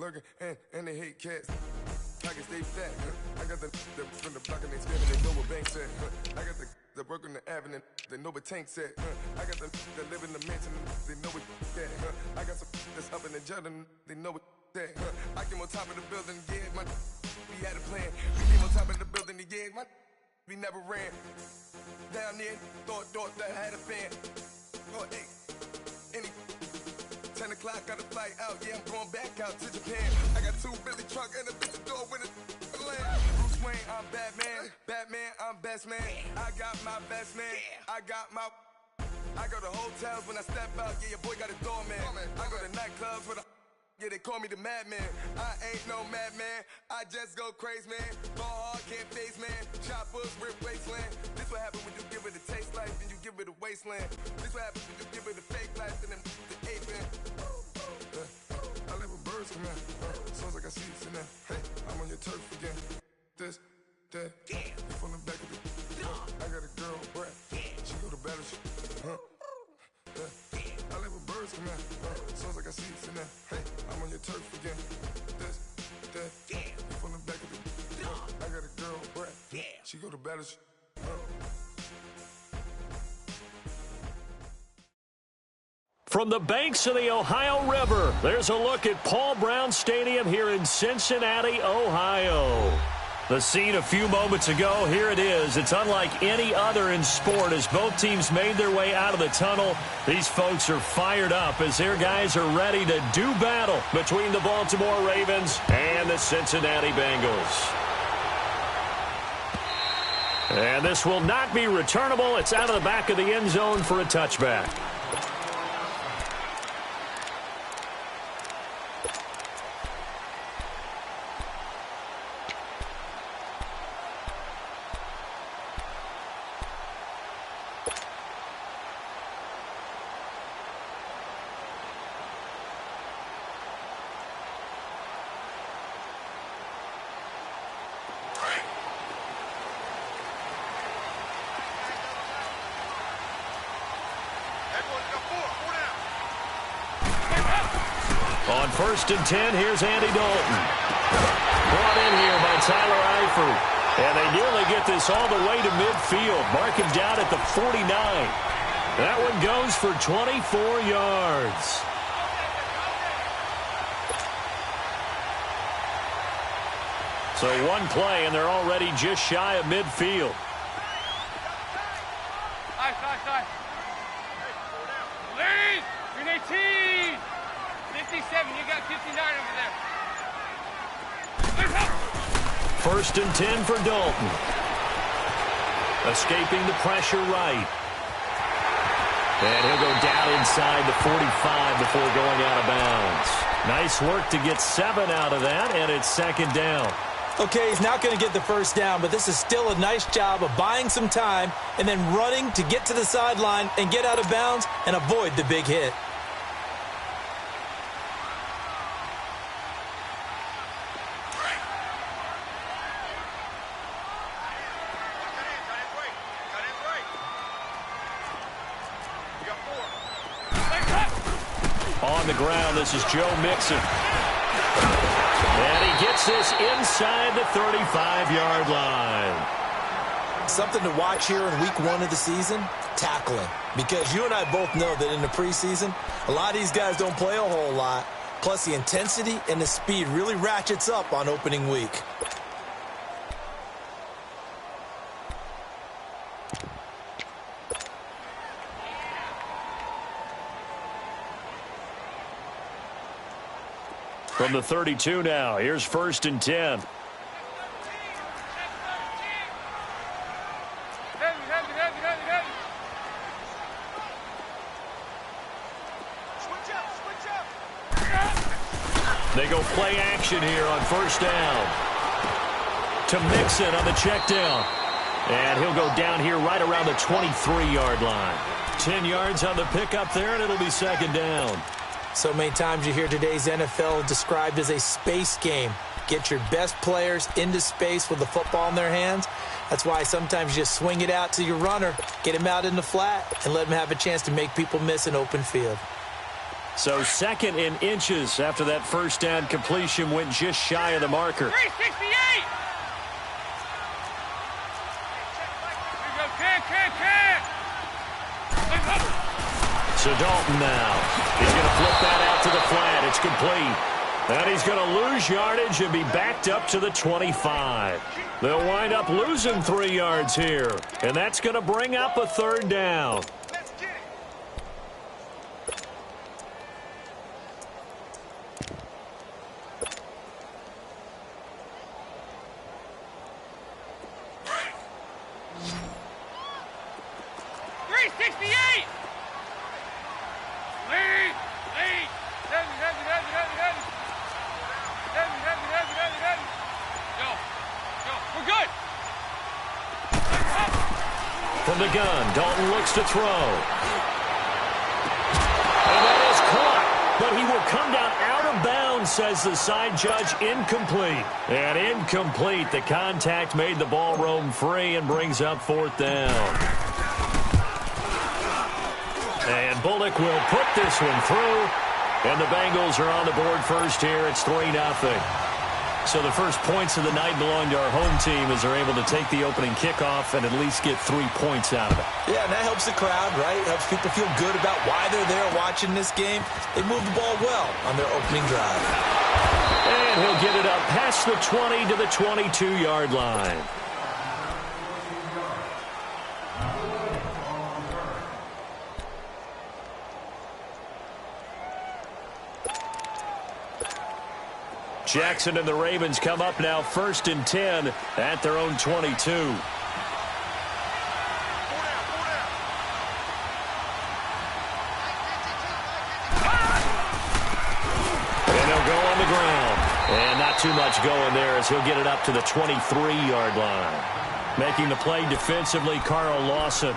lurking, and they hate cats. I can stay fat. I got the from the block and they scared and they know what bank said. I got the work on the avenue, they know what tank said. I got the live in the mansion, they know what that. I got some that's up in the jet and they know what that. I came on top of the building, yeah, we had a plan. We came on top of the building, yeah, we never ran. Down there, thought that had a fan. Oh, hey, 10 o'clock, got a flight out, yeah, I'm going back out to Japan. I got 2 Billy truck and a bitch door with a land. Bruce Wayne, I'm Batman, I'm best man. I got my best man, I go to hotels when I step out, yeah, your boy got a doorman. I go to nightclubs with a, yeah, they call me the madman. I ain't no madman, I just go crazy, man. Ball hard, can't face, man. Choppers, rip wasteland. This what happens when you give it a taste life and you give it a wasteland. This what happens when you give it a fake life and then the ape in. I live with birds come in. Sounds like I see it in there. Hey, I'm on your turf again. This, that, you from the back of the. I got a girl, Brad. She go to battle. I live with birds come in. Sounds like I see it in there. Hey, I'm on your turf again. This, that, you from the back of the. I got a girl, Brad. She go to battle. From the banks of the Ohio River, there's a look at Paul Brown Stadium here in Cincinnati, Ohio. The scene a few moments ago, here it is. It's unlike any other in sport as both teams made their way out of the tunnel. These folks are fired up as their guys are ready to do battle between the Baltimore Ravens and the Cincinnati Bengals. And this will not be returnable. It's out of the back of the end zone for a touchback. On 1st and 10, here's Andy Dalton. Brought in here by Tyler Eifert. And they nearly get this all the way to midfield. Mark him down at the 49. That one goes for 24 yards. So one play, and they're already just shy of midfield. Lead! Green 18! 57, you got 59 over there. 1st and 10 for Dalton. Escaping the pressure right. And he'll go down inside the 45 before going out of bounds. Nice work to get 7 out of that, and it's 2nd down. Okay, he's not going to get the first down, but this is still a nice job of buying some time and then running to get to the sideline and get out of bounds and avoid the big hit. On the ground, this is Joe Mixon. And he gets this inside the 35-yard line. Something to watch here in week 1 of the season, tackling. Because you and I both know that in the preseason, a lot of these guys don't play a whole lot. Plus, the intensity and the speed really ratchets up on opening week. From the 32 now, here's 1st and 10. They go play action here on 1st down. To Mixon on the check down. And he'll go down here right around the 23-yard line. 10 yards on the pickup there, and it'll be 2nd down. So many times you hear today's NFL described as a space game. Get your best players into space with the football in their hands. That's why sometimes you just swing it out to your runner, get him out in the flat, and let him have a chance to make people miss an open field. So 2nd in inches after that first down completion went just shy of the marker. 368! So Dalton now. He's going to flip that out to the flat. It's complete. And he's going to lose yardage and be backed up to the 25. They'll wind up losing 3 yards here. And that's going to bring up a 3rd down. Let's get it. From the gun, Dalton looks to throw. And that is caught, but he will come down out of bounds, says the side judge. Incomplete. And incomplete. The contact made the ball roam free and brings up 4th down. And Bullock will put this one through. And the Bengals are on the board first here. It's 3-0. So the first points of the night belong to our home team as they're able to take the opening kickoff and at least get 3 points out of it. Yeah, and that helps the crowd, right? Helps people feel good about why they're there watching this game. They move the ball well on their opening drive. And he'll get it up past the 20 to the 22-yard line. Jackson and the Ravens come up now 1st and 10 at their own 22. And they'll go on the ground. And not too much going there as he'll get it up to the 23-yard line. Making the play defensively, Carl Lawson.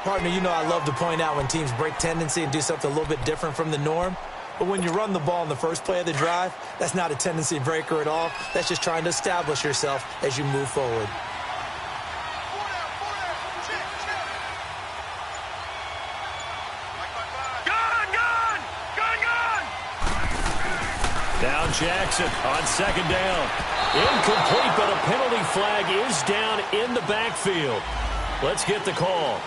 Partner, you know I love to point out when teams break tendency and do something a little bit different from the norm. But when you run the ball in the first play of the drive, that's not a tendency breaker at all. That's just trying to establish yourself as you move forward. Down Jackson on 2nd down. Incomplete, but a penalty flag is down in the backfield. Let's get the call.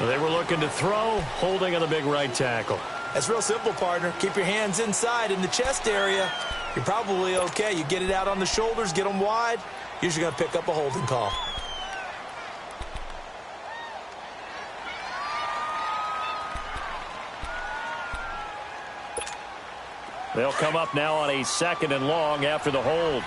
They were looking to throw, holding on the big right tackle. That's real simple, partner. Keep your hands inside in the chest area. You're probably okay. You get it out on the shoulders, get them wide. Usually going to pick up a holding call. They'll come up now on a 2nd and long after the hold.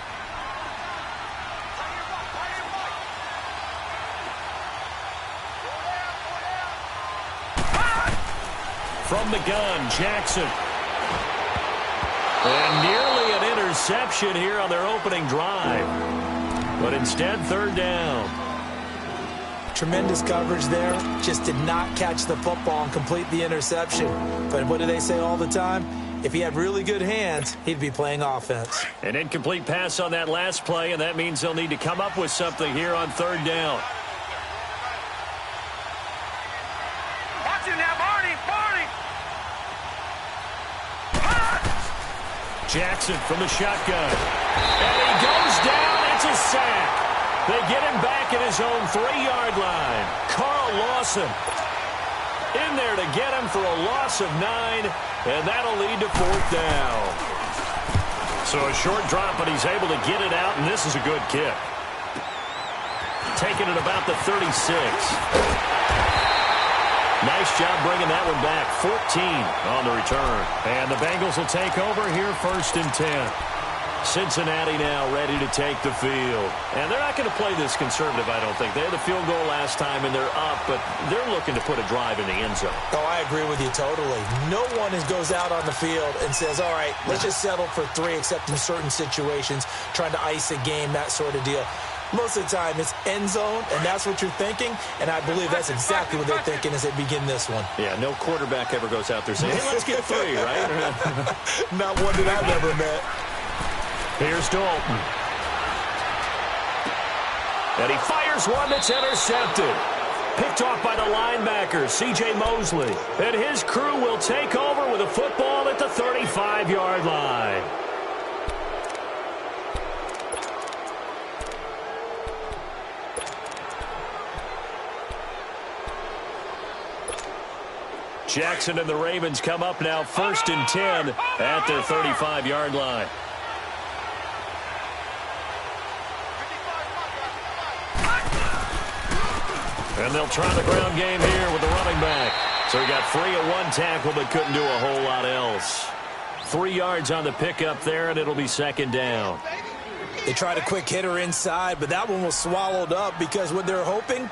From the gun, Jackson. And nearly an interception here on their opening drive. But instead, 3rd down. Tremendous coverage there. Just did not catch the football and complete the interception. But what do they say all the time? If he had really good hands, he'd be playing offense. An incomplete pass on that last play, and that means they'll need to come up with something here on 3rd down. Watch it now, Barney! Jackson from the shotgun. And he goes down. It's a sack. They get him back at his own 3-yard line. Carl Lawson in there to get him for a loss of 9, and that'll lead to 4th down. So a short drop, but he's able to get it out, and this is a good kick. Taking it about the 36. Nice job bringing that one back. 14 on the return. And the Bengals will take over here 1st and 10. Cincinnati now ready to take the field. And they're not going to play this conservative, I don't think. They had the field goal last time, and they're up, but they're looking to put a drive in the end zone. Oh, I agree with you totally. No one goes out on the field and says, all right, let's just settle for 3, except in certain situations, trying to ice a game, that sort of deal. Most of the time, it's end zone, and that's what you're thinking, and I believe that's exactly what they're thinking as they begin this one. Yeah, no quarterback ever goes out there saying, hey, let's get 3, right? Not one that I've ever met. Here's Dalton. And he fires one that's intercepted. Picked off by the linebacker, C.J. Mosley. And his crew will take over with a football at the 35-yard line. Jackson and the Ravens come up now 1st and 10 at their 35-yard line. And they'll try the ground game here with the running back. So he got free of one tackle but couldn't do a whole lot else. 3 yards on the pickup there, and it'll be 2nd down. They tried a quick hitter inside, but that one was swallowed up because what they're hoping,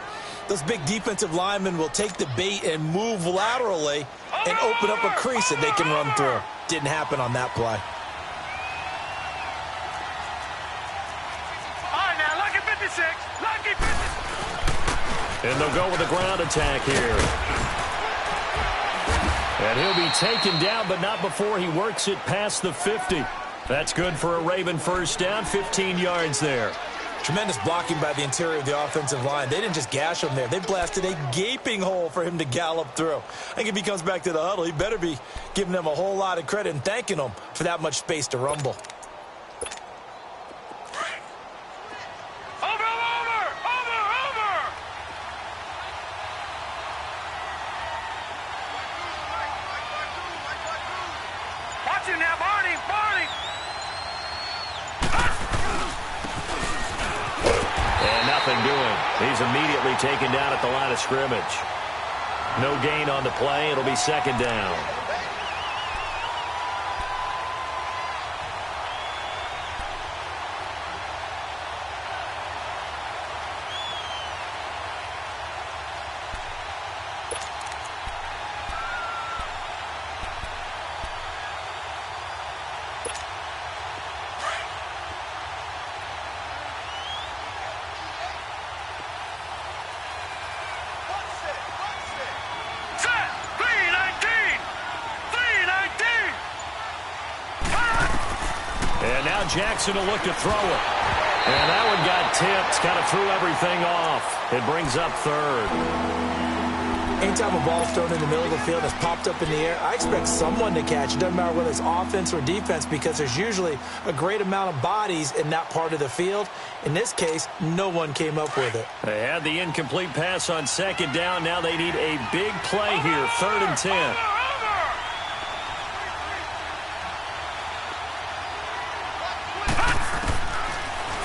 those big defensive linemen will take the bait and move laterally and open up a crease that they can run through. Didn't happen on that play. All right, now, lucky 56. Lucky 56. And they'll go with a ground attack here. And he'll be taken down, but not before he works it past the 50. That's good for a Raven 1st down, 15 yards there. Tremendous blocking by the interior of the offensive line. They didn't just gash him there. They blasted a gaping hole for him to gallop through. I think if he comes back to the huddle, he better be giving them a whole lot of credit and thanking them for that much space to rumble. He's immediately taken down at the line of scrimmage. No gain on the play. It'll be 2nd down. Jackson will look to throw it. And that one got tipped, kind of threw everything off. It brings up 3rd. Anytime a ball's thrown in the middle of the field and it's popped up in the air, I expect someone to catch. It doesn't matter whether it's offense or defense because there's usually a great amount of bodies in that part of the field. In this case, no one came up with it. They had the incomplete pass on 2nd down. Now they need a big play here, 3rd and 10.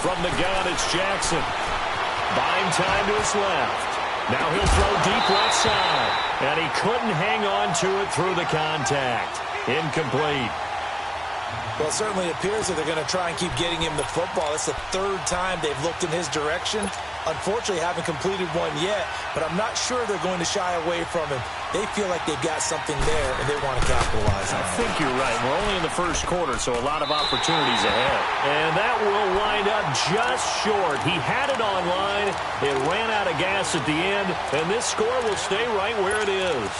From the gun, it's Jackson. Buying time to his left. Now he'll throw deep left side. And he couldn't hang on to it through the contact. Incomplete. Well, it certainly appears that they're going to try and keep getting him the football. That's the 3rd time they've looked in his direction. Unfortunately, haven't completed one yet, but I'm not sure they're going to shy away from him. They feel like they've got something there, and they want to capitalize on it. I think you're right. We're only in the 1st quarter, so a lot of opportunities ahead. And that will wind up just short. He had it online. It ran out of gas at the end, and this score will stay right where it is.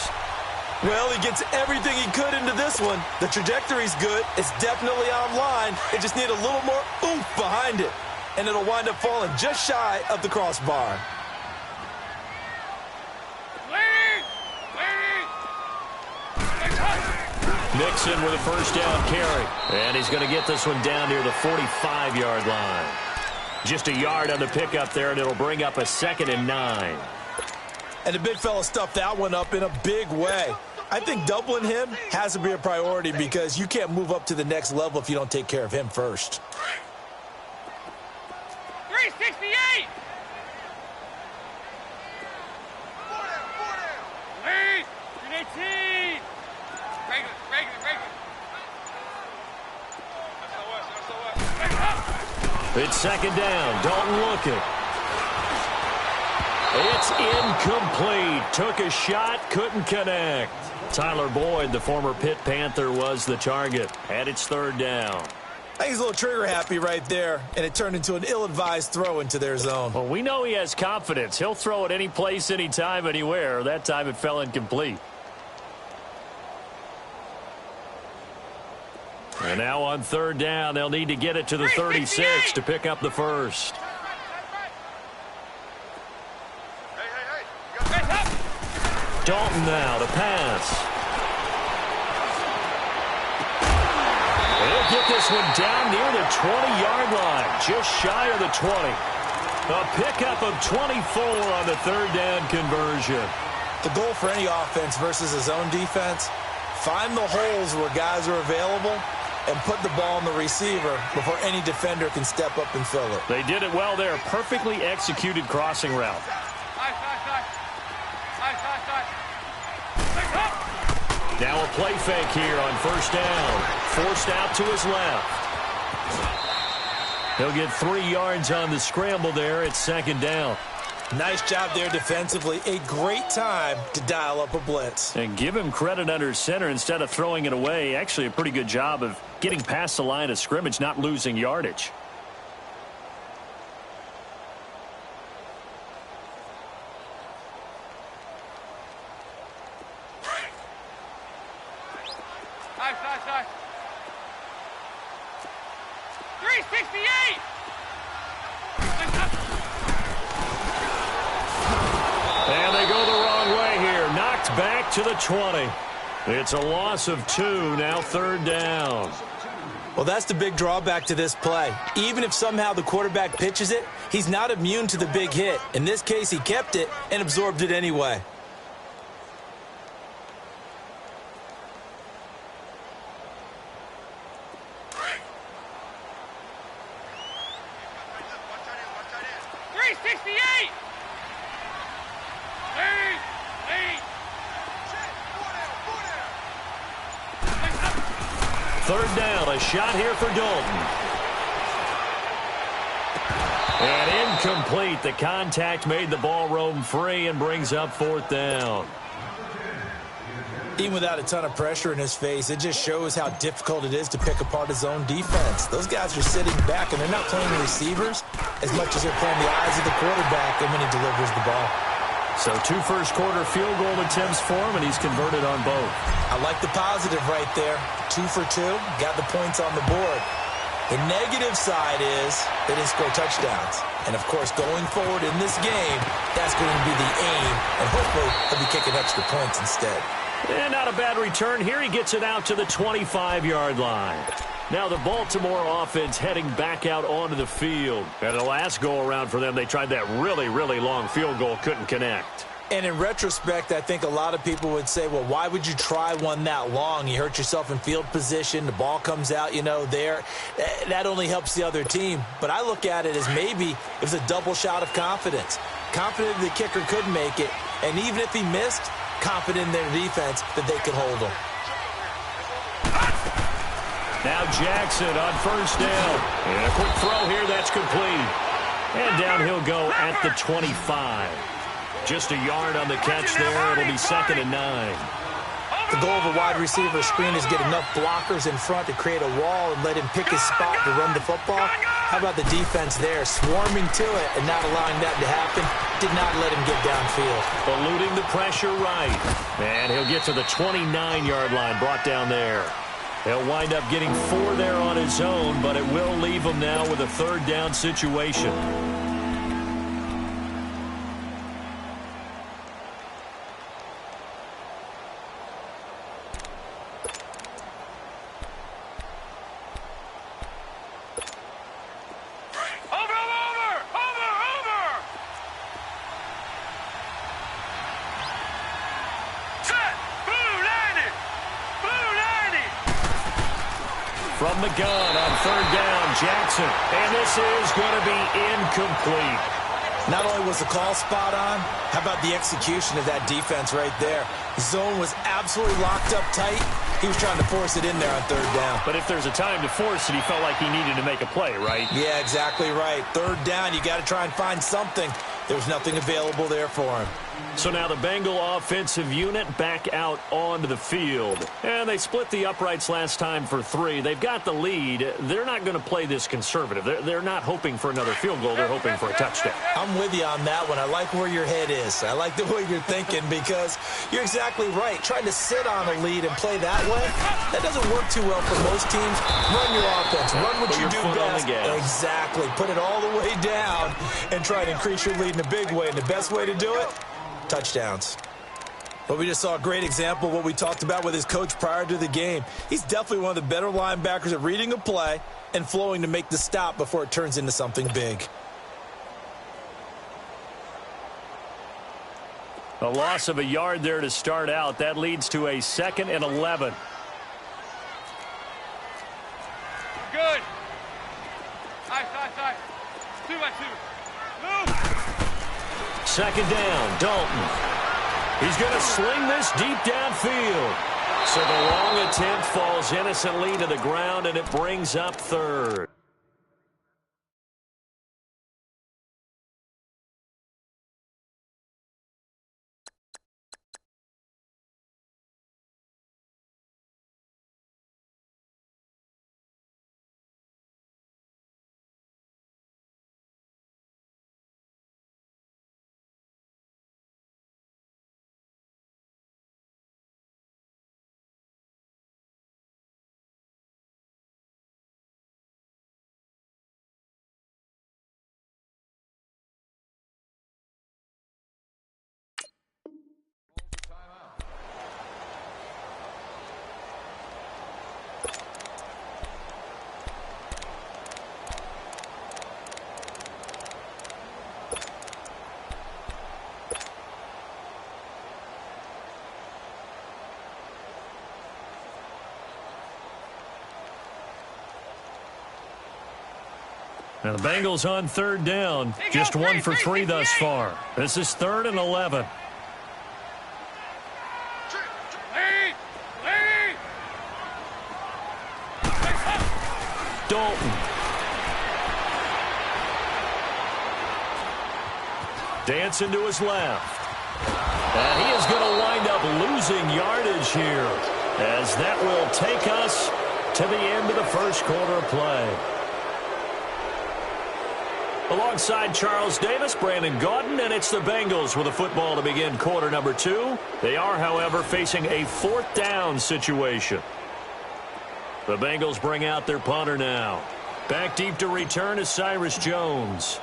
Well, he gets everything he could into this one. The trajectory's good. It's definitely online. It just need a little more oomph behind it. And it'll wind up falling just shy of the crossbar. Nixon with a 1st down carry. And he's going to get this one down near the 45-yard line. Just a yard on the pickup there, and it'll bring up a 2nd and 9. And the big fella stuffed that one up in a big way. I think doubling him has to be a priority because you can't move up to the next level if you don't take care of him first. 368! Lead! 318! Regular. It's 2nd down. Dalton looking. It's incomplete. Took a shot, couldn't connect. Tyler Boyd, the former Pitt Panther, was the target. And it's 3rd down. I think he's a little trigger happy right there, and it turned into an ill-advised throw into their zone. Well, we know he has confidence. He'll throw it any place, anytime, anywhere. That time it fell incomplete. And now on 3rd down, they'll need to get it to the 36 to pick up the 1st. Hey. Dalton now to pass. He'll get this one down near the 20-yard line, just shy of the 20. A pickup of 24 on the third down conversion. The goal for any offense versus his own defense, find the holes where guys are available and put the ball on the receiver before any defender can step up and fill it. They did it well there. Perfectly executed crossing route. Now a play fake here on first down. Forced out to his left. He'll get 3 yards on the scramble there at second down. Nice job there defensively. A great time to dial up a blitz. And give him credit under center instead of throwing it away. Actually a pretty good job of getting past the line of scrimmage, not losing yardage. Side. 368! And they go the wrong way here. Knocked back to the 20. It's a loss of 2, now third down. Well, that's the big drawback to this play. Even if somehow the quarterback pitches it, he's not immune to the big hit. In this case, he kept it and absorbed it anyway. Third down, a shot here for Dalton. And incomplete. The contact made the ball roam free and brings up fourth down. Even without a ton of pressure in his face, it just shows how difficult it is to pick apart his own defense. Those guys are sitting back, and they're not playing the receivers as much as they're playing the eyes of the quarterback and when he delivers the ball. So 2 first-quarter field goal attempts for him, and he's converted on both. I like the positive right there. 2 for 2, got the points on the board. The negative side is they didn't score touchdowns. And, of course, going forward in this game, that's going to be the aim, and hopefully he'll be kicking extra points instead. And not a bad return. Here he gets it out to the 25-yard line. Now the Baltimore offense heading back out onto the field. And the last go-around for them, they tried that really, really long field goal, couldn't connect. And in retrospect, I think a lot of people would say, well, why would you try one that long? You hurt yourself in field position. The ball comes out, there. That only helps the other team. But I look at it as maybe it was a double shot of confidence. Confident the kicker could make it. And even if he missed, confident in their defense that they could hold him. Now Jackson on first down. And a quick throw here, that's complete. And down he'll go at the 25. Just a yard on the catch there. It'll be 2nd and 9. The goal of a wide receiver screen is get enough blockers in front to create a wall and let him pick his spot to run the football. How about the defense there, swarming to it and not allowing that to happen? Did not let him get downfield. Eluding the pressure right. And he'll get to the 29-yard line, brought down there. He'll wind up getting 4 there on his own, but it will leave him now with a third down situation. From the gun on third down, Jackson. And this is going to be incomplete. Not only was the call spot on, how about the execution of that defense right there? The zone was absolutely locked up tight. He was trying to force it in there on third down. But if there's a time to force it, he felt like he needed to make a play, right? Yeah, exactly right. Third down, you got to try and find something. There was nothing available there for him. So now the Bengal offensive unit back out onto the field. And they split the uprights last time for 3. They've got the lead. They're not going to play this conservative. They're not hoping for another field goal. They're hoping for a touchdown. I'm with you on that one. I like where your head is. I like the way you're thinking because you're exactly right. Trying to sit on a lead and play that way, that doesn't work too well for most teams. Run your offense. Run what you do best. Exactly. Put it all the way down and try to increase your lead in a big way. And the best way to do it, touchdowns. But we just saw a great example of what we talked about with his coach prior to the game. He's definitely one of the better linebackers at reading a play and flowing to make the stop before it turns into something big. A loss of a yard there to start out. That leads to a 2nd and 11. Good. Side. 2 by 2. Move. 2nd down, Dalton. He's going to sling this deep downfield. So the long attempt falls innocently to the ground, and it brings up 3rd. Now the Bengals on 3rd down. Just 1 for 3 thus far. This is 3rd and 11. Dalton. Dancing to his left. And he is going to wind up losing yardage here, as that will take us to the end of the first quarter of play. Alongside Charles Davis, Brandon Gaudin, and it's the Bengals with a football to begin quarter number 2. They are, however, facing a 4th down situation. The Bengals bring out their punter now. Back deep to return is Cyrus Jones.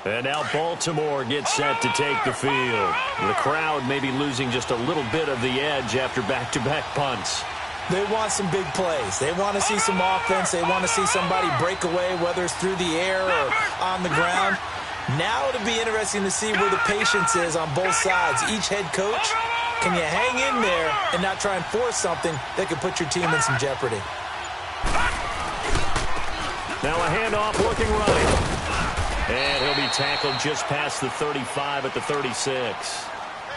And now Baltimore gets set to take the field. The crowd may be losing just a little bit of the edge after back-to-back punts. They want some big plays. They want to see some offense. They want to see somebody break away, whether it's through the air or on the ground. Now it'll be interesting to see where the patience is on both sides. Each head coach, can you hang in there and not try and force something that could put your team in some jeopardy? Now a handoff looking right. And he'll be tackled just past the 35 at the 36.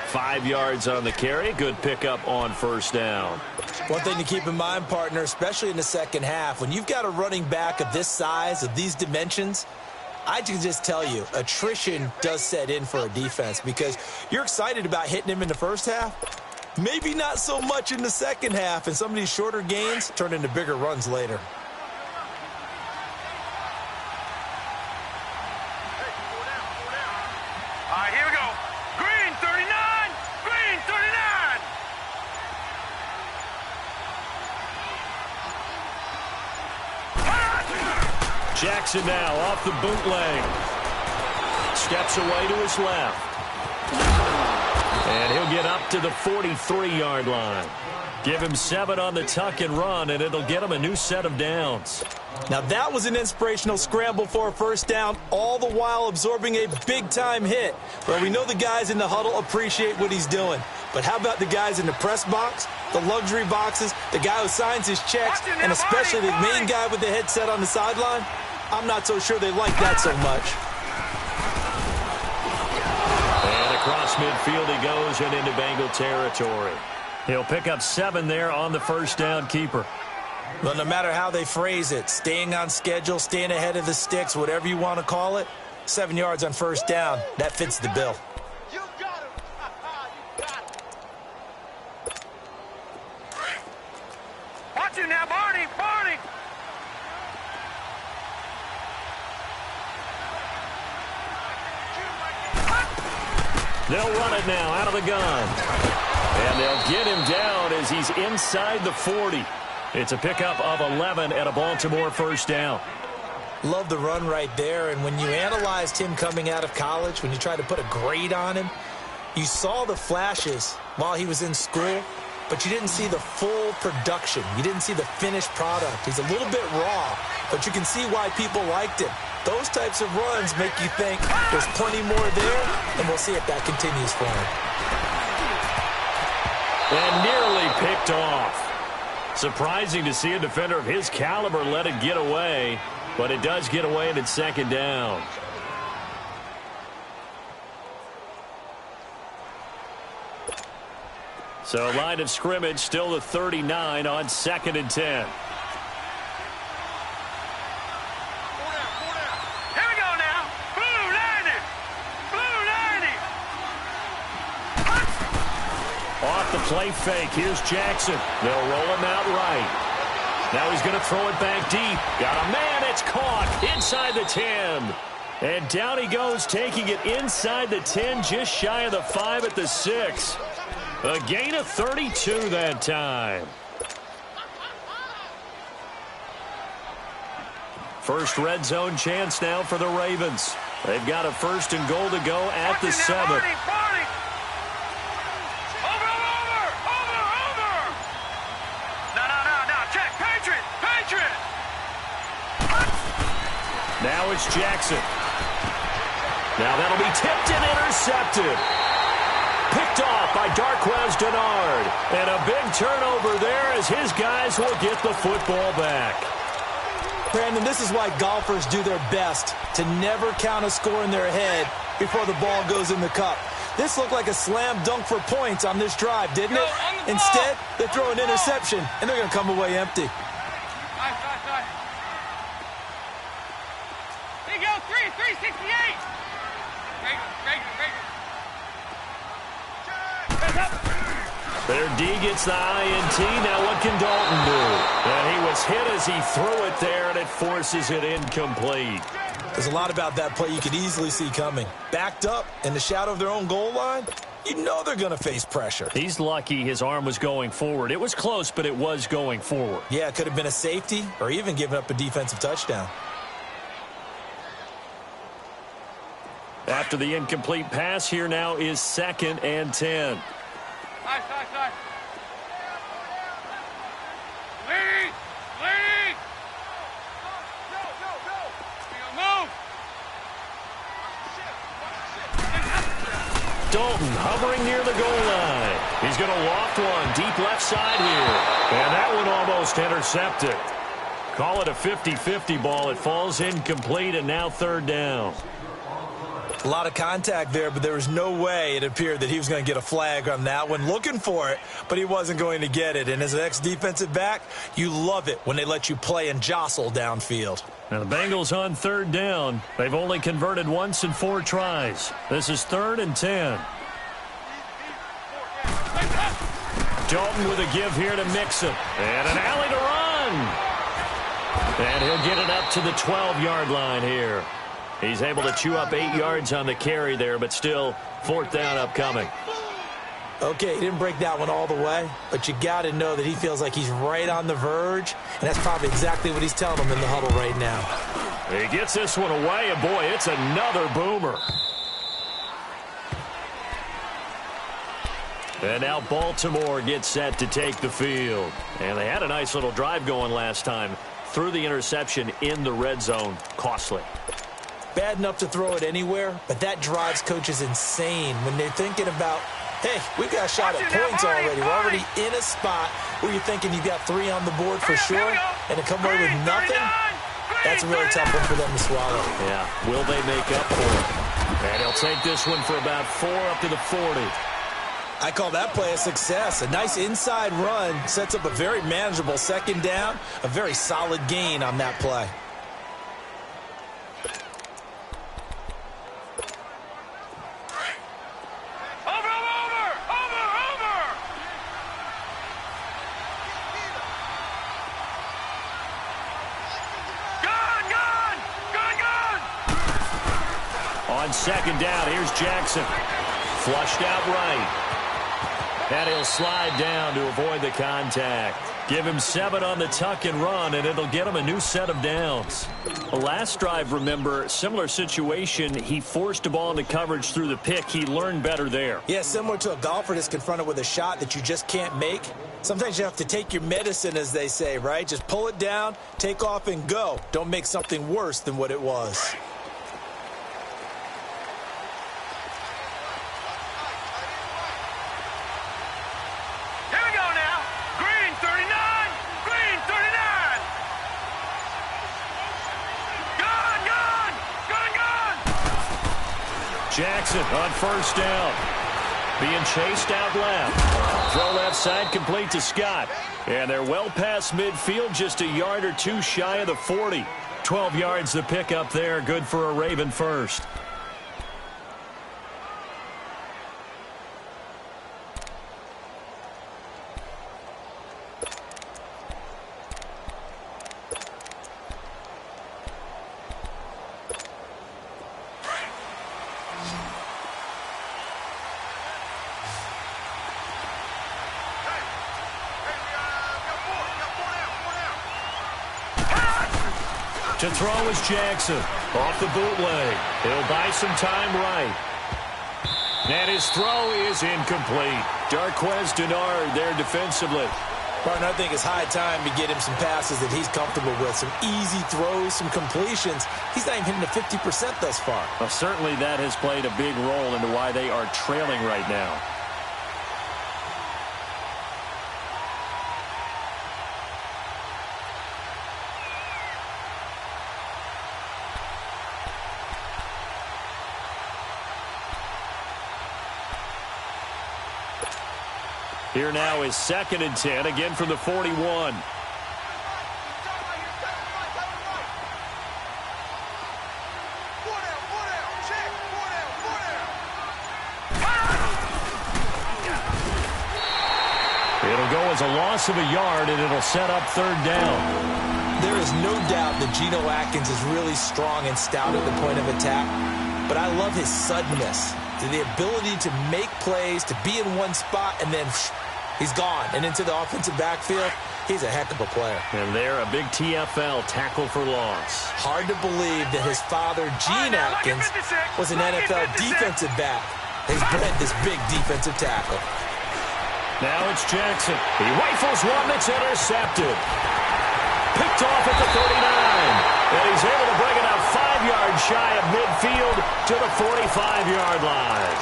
5 yards on the carry. Good pickup on 1st down. One thing to keep in mind, partner, especially in the second half, when you've got a running back of this size, of these dimensions, I can just tell you, attrition does set in for a defense because you're excited about hitting him in the first half. Maybe not so much in the second half, and some of these shorter gains turn into bigger runs later. Here we go. Green 39. Green 39. Jackson now off the bootleg. Steps away to his left. And he'll get up to the 43-yard line. Give him 7 on the tuck and run, and it'll get him a new set of downs. Now that was an inspirational scramble for a 1st down, all the while absorbing a big-time hit. Well, we know the guys in the huddle appreciate what he's doing. But how about the guys in the press box, the luxury boxes, the guy who signs his checks, and especially the main guy with the headset on the sideline? I'm not so sure they like that so much. And across midfield he goes and into Bengal territory. He'll pick up 7 there on the 1st down keeper. Well, no matter how they phrase it, staying on schedule, staying ahead of the sticks, whatever you want to call it, 7 yards on 1st down, that fits the bill. You got him. You got him. Watch him They'll run it now out of the gun. And they'll get him down as he's inside the 40. It's a pickup of 11 and a Baltimore first down. Love the run right there. And when you analyzed him coming out of college, when you tried to put a grade on him, you saw the flashes while he was in school, but you didn't see the full production. You didn't see the finished product. He's a little bit raw, but you can see why people liked him. Those types of runs make you think there's plenty more there, and we'll see if that continues for him. And nearly picked off. Surprising to see a defender of his caliber let it get away, but it does get away and it's second down. So line of scrimmage still the 39 on 2nd and 10. Off the play fake. Here's Jackson. They'll roll him out right. Now he's going to throw it back deep. Got a man. It's caught inside the 10. And down he goes, taking it inside the 10, just shy of the 5 at the 6. A gain of 32 that time. First red zone chance now for the Ravens. They've got a 1st and goal to go at the 7. Now it's Jackson. Now that'll be tipped and intercepted. Picked off by Darquez Denard. And a big turnover there as his guys will get the football back. Brandon, this is why golfers do their best to never count a score in their head before the ball goes in the cup. This looked like a slam dunk for points on this drive, didn't it? Instead, they throw an interception, and they're going to come away empty. There you go, 368. Their D gets the INT. Now what can Dalton do? And he was hit as he threw it there, and it forces it incomplete. There's a lot about that play you could easily see coming. Backed up in the shadow of their own goal line, you know they're going to face pressure. He's lucky his arm was going forward. It was close, but it was going forward. Yeah, it could have been a safety or even given up a defensive touchdown. After the incomplete pass, here now is 2nd and 10. Nice. Lead! Go! Move! Dalton hovering near the goal line. He's going to loft one deep left side here. And that one almost intercepted. Call it a 50-50 ball. It falls incomplete, and now 3rd down. A lot of contact there, but there was no way it appeared that he was going to get a flag on that one. Looking for it, but he wasn't going to get it. And as an ex-defensive back, you love it when they let you play and jostle downfield. Now the Bengals on 3rd down. They've only converted once in 4 tries. This is 3rd and 10. Dalton with a give here to Mixon. And an alley to run. And he'll get it up to the 12-yard line here. He's able to chew up 8 yards on the carry there, but still 4th down upcoming. Okay, he didn't break that one all the way, but you got to know that he feels like he's right on the verge, and that's probably exactly what he's telling them in the huddle right now. He gets this one away, and boy, it's another boomer. And now Baltimore gets set to take the field. And they had a nice little drive going last time. Threw the interception in the red zone. Costly. Bad enough to throw it anywhere, but that drives coaches insane when they're thinking about, hey, we've got a shot at points already. We're already in a spot where you're thinking you've got 3 on the board for sure, and to come away with nothing, that's a really tough one for them to swallow. Yeah, will they make up for it? And he'll take this one for about 4 up to the 40. I call that play a success. A nice inside run sets up a very manageable 2nd down, a very solid gain on that play. On 2nd down, here's Jackson. Flushed out right. And he'll slide down to avoid the contact. Give him 7 on the tuck and run, and it'll get him a new set of downs. The last drive, remember, similar situation. He forced a ball into coverage through the pick. He learned better there. Yeah, similar to a golfer that's confronted with a shot that you just can't make. Sometimes you have to take your medicine, as they say, right? Just pull it down, take off, and go. Don't make something worse than what it was. Jackson on first down. Being chased out left. Throw left side complete to Scott. And they're well past midfield, just a yard or two shy of the 40. 12 yards the pick up there. Good for a Raven first. To throw is Jackson. Off the bootleg. He'll buy some time right. And his throw is incomplete. Darquez Denard there defensively. Martin, I think it's high time to get him some passes that he's comfortable with. Some easy throws, some completions. He's not even hitting the 50% thus far. Well, certainly that has played a big role into why they are trailing right now. Here now is 2nd and 10, again from the 41. It'll go as a loss of a yard, and it'll set up 3rd down. There is no doubt that Geno Atkins is really strong and stout at the point of attack, but I love his suddenness, the ability to make plays, to be in one spot, and then he's gone and into the offensive backfield. He's a heck of a player. And there, a big TFL tackle for loss. Hard to believe that his father, Gene Atkins, was an NFL defensive back. He's bred this big defensive tackle. Now it's Jackson. He rifles one that's intercepted. Picked off at the 39. And he's able to bring it out 5 yards shy of midfield to the 45-yard line.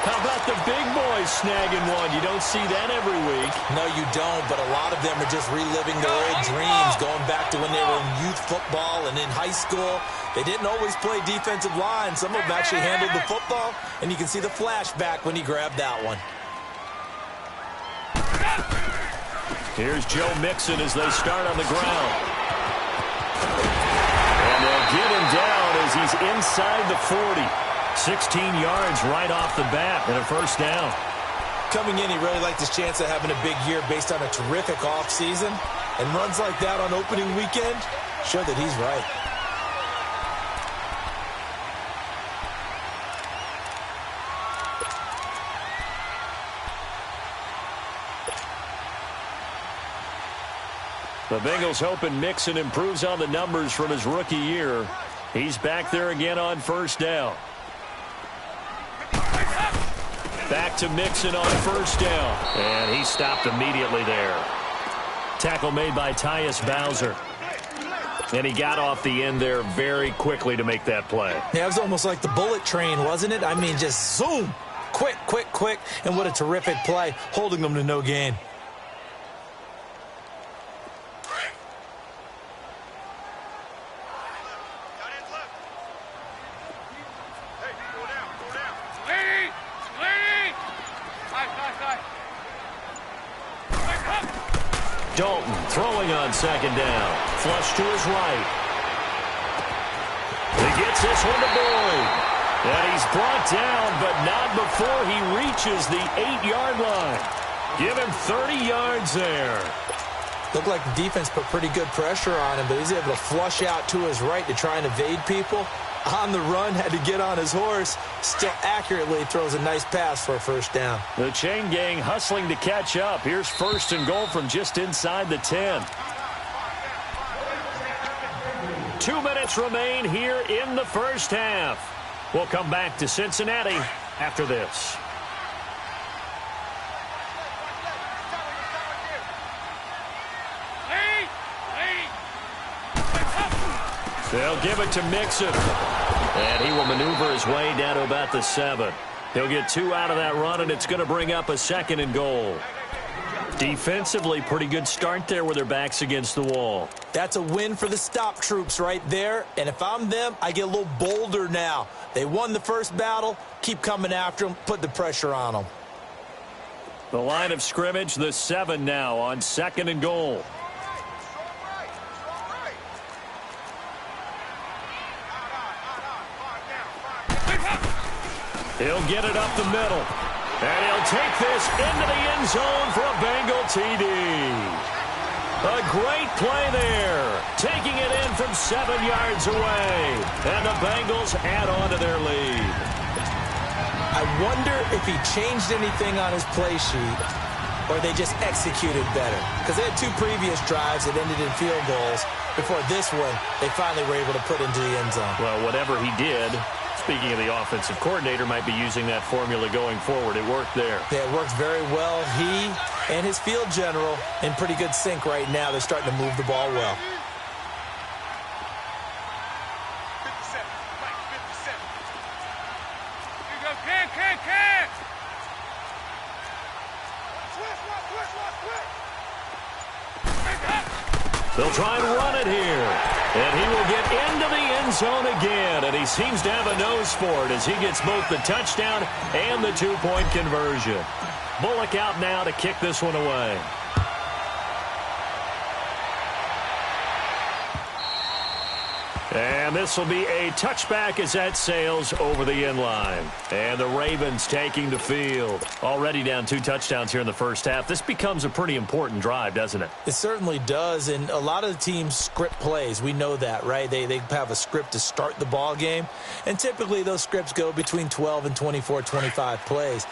How about the big boys snagging one? You don't see that every week. No, you don't, but a lot of them are just reliving their old dreams, going back to when they were in youth football and in high school. They didn't always play defensive line. Some of them actually handled the football, and you can see the flashback when he grabbed that one. Here's Joe Mixon as they start on the ground. And they'll get him down as he's inside the 40. 16 yards right off the bat and a 1st down. Coming in, he really liked his chance of having a big year based on a terrific offseason. And runs like that on opening weekend show that he's right. The Bengals hoping Mixon improves on the numbers from his rookie year. He's back there again on 1st down. Back to Mixon on 1st down. And he stopped immediately there. Tackle made by Tyus Bowser. And he got off the end there very quickly to make that play. Yeah, it was almost like the bullet train, wasn't it? I mean, just zoom. Quick, quick, quick. And what a terrific play, holding them to no gain. Dalton throwing on 2nd down. Flush to his right. He gets this one to Boyd. And he's brought down, but not before he reaches the 8-yard line. Give him 30 yards there. Looked like the defense put pretty good pressure on him, but he's able to flush out to his right to try and evade people. On the run, had to get on his horse. Still accurately throws a nice pass for a first down. The chain gang hustling to catch up. Here's 1st and goal from just inside the 10. 2 minutes remain here in the first half. We'll come back to Cincinnati after this. They'll give it to Mixon. And he will maneuver his way down to about the 7. He'll get 2 out of that run, and it's going to bring up a 2nd and goal. Defensively, pretty good start there with their backs against the wall. That's a win for the stop troops right there. And if I'm them, I get a little bolder now. They won the first battle. Keep coming after them. Put the pressure on them. The line of scrimmage, the 7 now on 2nd and goal. He'll get it up the middle. And he'll take this into the end zone for a Bengal TD. A great play there. Taking it in from 7 yards away. And the Bengals add on to their lead. I wonder if he changed anything on his play sheet or they just executed better. Because they had 2 previous drives that ended in field goals. Before this one, they finally were able to put into the end zone. Well, whatever he did, speaking of the offensive coordinator, might be using that formula going forward. It worked there. Yeah, it worked very well. He and his field general in pretty good sync right now. They're starting to move the ball well. 57. Mike, 57. You go, kick. They'll try and run it here. And he will get into the end zone again. And he seems to have a nose for it as he gets both the touchdown and the 2-point conversion. Bullock out now to kick this one away. And this will be a touchback as that sails over the end line. And the Ravens taking the field. Already down 2 touchdowns here in the first half. This becomes a pretty important drive, doesn't it? It certainly does, and a lot of the teams script plays. We know that, right? They have a script to start the ball game, and typically those scripts go between 12 and 24, 25 plays.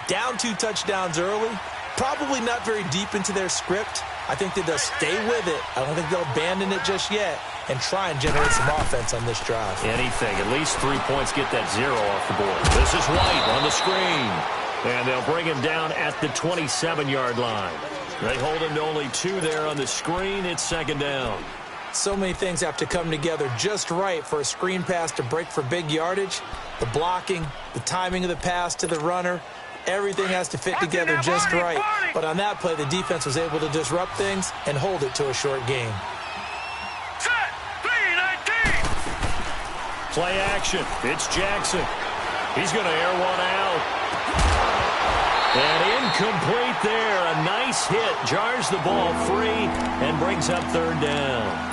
Down 2 touchdowns early, probably not very deep into their script. I think that they'll stay with it. I don't think they'll abandon it just yet and try and generate some offense on this drive. Anything. At least 3 points, get that 0 off the board. This is White on the screen. And they'll bring him down at the 27-yard line. They hold him to only 2 there on the screen. It's 2nd down. So many things have to come together just right for a screen pass to break for big yardage. The blocking, the timing of the pass to the runner, everything has to fit together just right. But on that play, the defense was able to disrupt things and hold it to a short game. Play action. It's Jackson. He's going to air one out. And incomplete there. A nice hit. Jars the ball free and brings up 3rd down.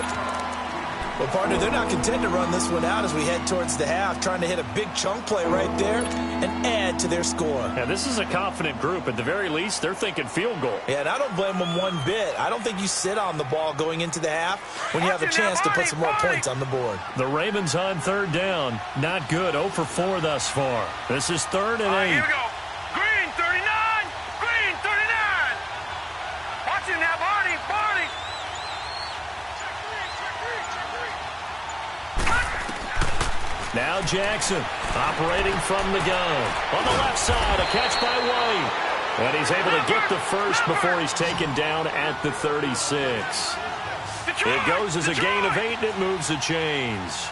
Well, partner, they're not content to run this one out as we head towards the half, trying to hit a big chunk play right there and add to their score. Yeah, this is a confident group. At the very least, they're thinking field goal. Yeah, and I don't blame them one bit. I don't think you sit on the ball going into the half when you have a chance to put some more points on the board. The Ravens on 3rd down. Not good. 0 for 4 thus far. This is 3rd and 8. Here we go. Green, 39. Green, 39. Watch it now, Barney. Now Jackson operating from the gun. On the left side, a catch by White. And he's able to get the first before he's taken down at the 36. It goes as a gain of 8, and it moves the chains.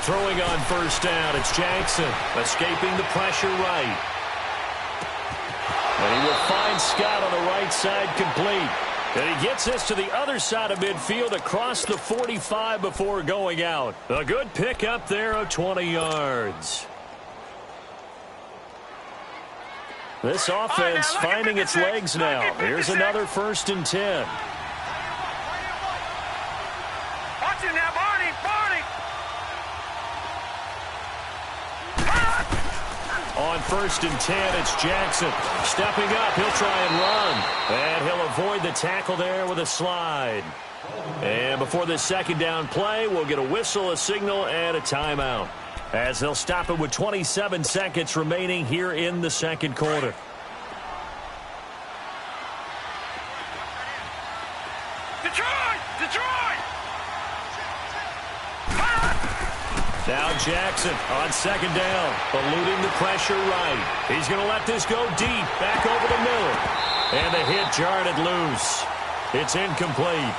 Throwing on first down, it's Jackson. Escaping the pressure right. And he will find Scott on the right side complete. And he gets this to the other side of midfield across the 45 before going out. A good pickup there of 20 yards. This offense finding its legs now. Here's another 1st and 10. Watch it now, Barney. On 1st and 10, it's Jackson. Stepping up, he'll try and run. And he'll avoid the tackle there with a slide. And before this second down play, we'll get a whistle, a signal, and a timeout, as they'll stop it with 27 seconds remaining here in the second quarter. Detroit! Now Jackson on second down, eluding the pressure right. He's going to let this go deep, back over the middle. And the hit jarred it loose. It's incomplete.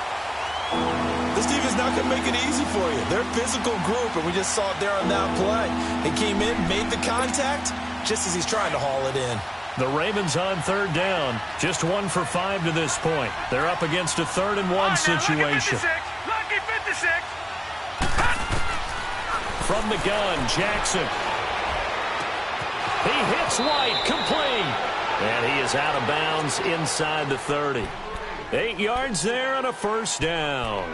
This defense not going to make it easy for you. They're a physical group, and we just saw it there on that play. They came in, made the contact, just as he's trying to haul it in. The Ravens on third down, just 1 for 5 to this point. They're up against a 3rd and 1 situation. Lucky 56. From the gun, Jackson. He hits White, complete. And he is out of bounds inside the 30. 8 yards there on a first down.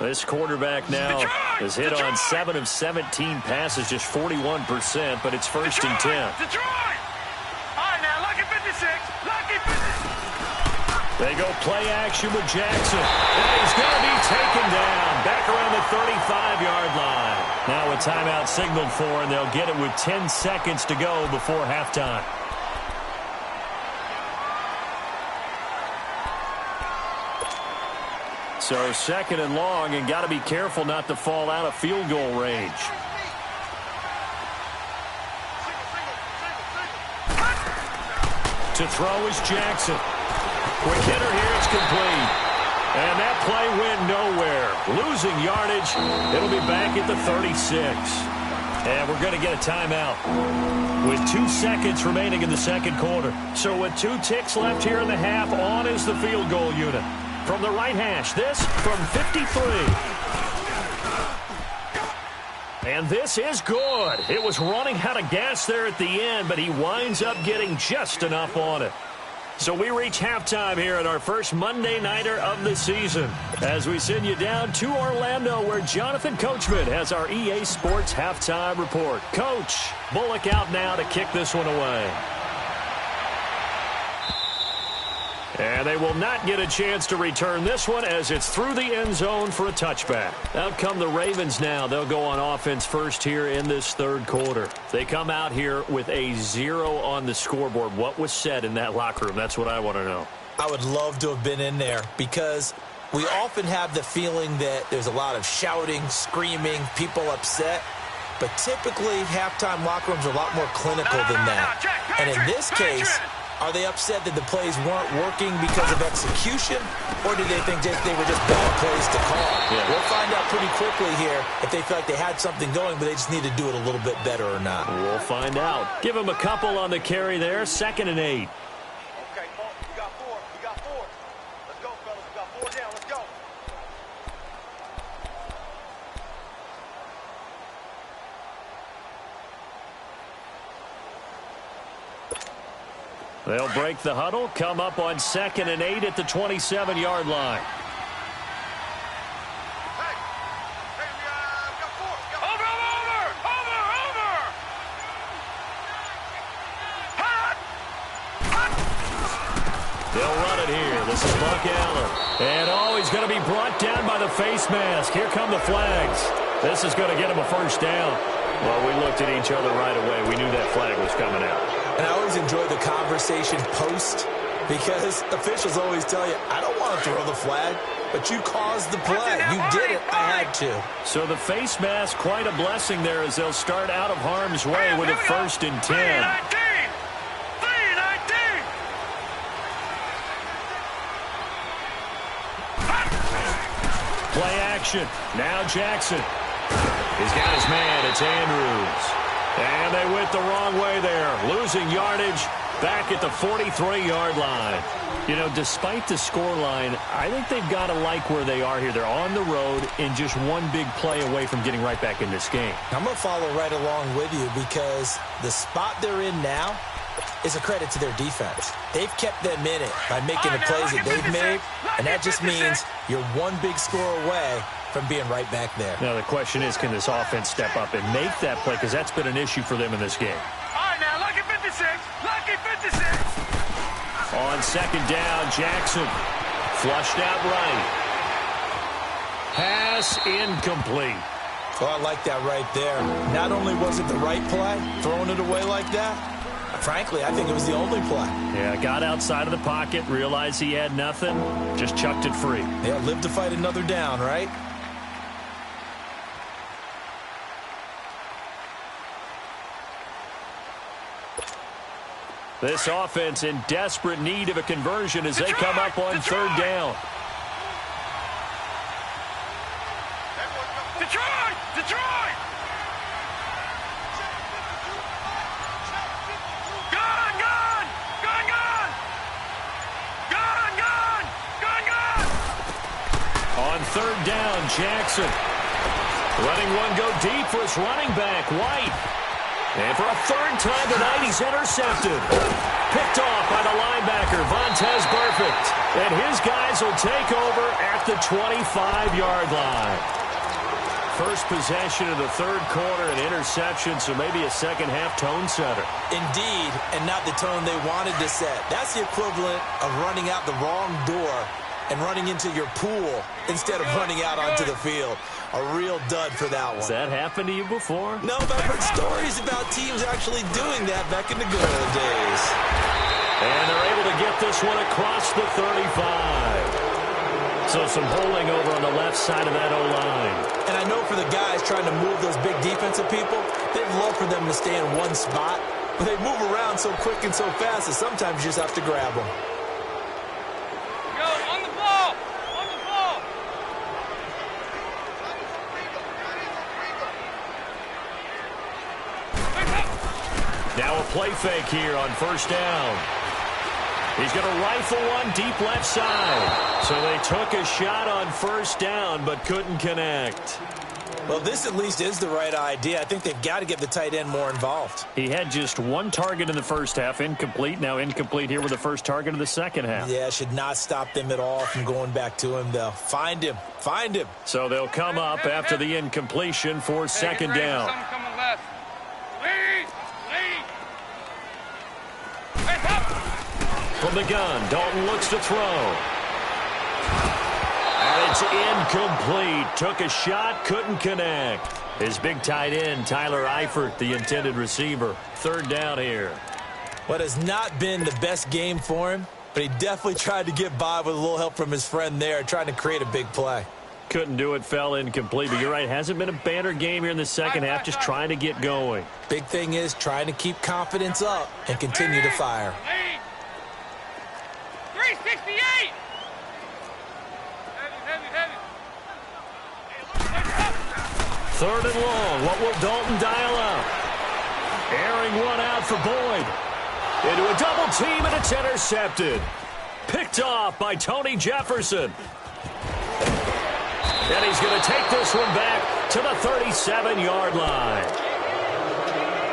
This quarterback now has hit on 7 of 17 passes, just 41%, but it's 1st and 10. Detroit! All right, now, lucky 56. Lucky 56. They go play action with Jackson. And he's going to be taken down back around the 35-yard line. Now a timeout signaled for, and they'll get it with 10 seconds to go before halftime. So second and long, and got to be careful not to fall out of field goal range. To throw is Jackson. Quick hitter here, it's complete. And that play went nowhere. Losing yardage. It'll be back at the 36. And we're going to get a timeout with 2 seconds remaining in the second quarter. So with 2 ticks left here in the half, on is the field goal unit. From the right hash, this from 53. And this is good. It was running out of gas there at the end, but he winds up getting just enough on it. So we reach halftime here at our first Monday Nighter of the season, as we send you down to Orlando, where Jonathan Coachman has our EA Sports halftime report. Coach, Bullock out now to kick this one away. And they will not get a chance to return this one, as it's through the end zone for a touchback. Out come the Ravens now. They'll go on offense first here in this third quarter. They come out here with a 0 on the scoreboard. What was said in that locker room? That's what I want to know. I would love to have been in there, because we often have the feeling that there's a lot of shouting, screaming, people upset. But typically, halftime locker rooms are a lot more clinical than that. And in this case, are they upset that the plays weren't working because of execution, or do they think they were just bad plays to call? Yeah. We'll find out pretty quickly here if they feel like they had something going, but they just need to do it a little bit better or not. We'll find out. Give them a couple on the carry there. 2nd and 8. Okay, Paul, we got 4. We got 4. Let's go, fellas. We got 4 down. Let's go. They'll break the huddle, come up on 2nd and 8 at the 27-yard line. Hey, we got 4. Over! They'll run it here. This is Buck Allen. And he's going to be brought down by the face mask. Here come the flags. This is going to get him a first down. Well, we looked at each other right away. We knew that flag was coming out. And I always enjoy the conversation post, because officials always tell you, I don't want to throw the flag, but you caused the play. You did it. I had to. So the face mask, quite a blessing there, as they'll start out of harm's way with a 1st and 10. 3-19. Play action. Now Jackson. He's got his man. It's Andrews. And they went the wrong way there. Losing yardage. back at the 43-yard line. You know, despite the scoreline, I think they've got to like where they are here. They're on the road and just one big play away from getting right back in this game. I'm going to follow right along with you because the spot they're in now is a credit to their defense. They've kept them in it by making the plays that they've made, and that just means you're one big score away from being right back there. Now, the question is, can this offense step up and make that play? Because that's been an issue for them in this game. All right, now, lucky 56. Lucky 56. On second down, Jackson flushed out right. Pass incomplete. Well, I like that right there. Not only was it the right play, throwing it away like that, frankly, I think it was the only play. Yeah, got outside of the pocket, realized he had nothing, just chucked it free. Yeah, live to fight another down, right? This offense in desperate need of a conversion as they come up on third down. Detroit! Detroit! Gun! Gun! Gun! Gun! Gun! Gun! Gun! Gun! On third down, Jackson. Letting one go deep for his running back, White. And for a third time tonight, he's intercepted. Picked off by the linebacker, Vontaze Burfict. And his guys will take over at the 25-yard line. First possession of the third quarter, an interception, so maybe a second-half tone setter. Indeed, and not the tone they wanted to set. That's the equivalent of running out the wrong door and running into your pool instead of running out onto the field. A real dud for that one. Has that happened to you before? No, but I've heard stories about teams actually doing that back in the good old days. And they're able to get this one across the 35. So some holding over on the left side of that O-line. And I know for the guys trying to move those big defensive people, they'd love for them to stay in one spot, but they move around so quick and so fast that sometimes you just have to grab them. Go, on the ball! On the ball! Now a play fake here on first down. He's going to rifle one deep left side. So they took a shot on first down but couldn't connect. Well, this at least is the right idea. I think they've got to get the tight end more involved. He had just one target in the first half, incomplete. Now incomplete here with the first target of the second half. Yeah, should not stop them at all from going back to him, though. Find him. Find him. So they'll come up after the incompletion for second down. Something coming left. Lead! Lead! From the gun, Dalton looks to throw. And it's incomplete. Took a shot, couldn't connect. His big tight end, Tyler Eifert, the intended receiver. Third down here. What has not been the best game for him, but he definitely tried to get by with a little help from his friend there, trying to create a big play. Couldn't do it, fell incomplete. But you're right, hasn't been a banner game here in the second half, just trying to get going. Big thing is trying to keep confidence up and continue to fire. 368! Heavy. Third and long. What will Dalton dial up? Airing one out for Boyd. Into a double team, and it's intercepted. Picked off by Tony Jefferson. And he's going to take this one back to the 37-yard line.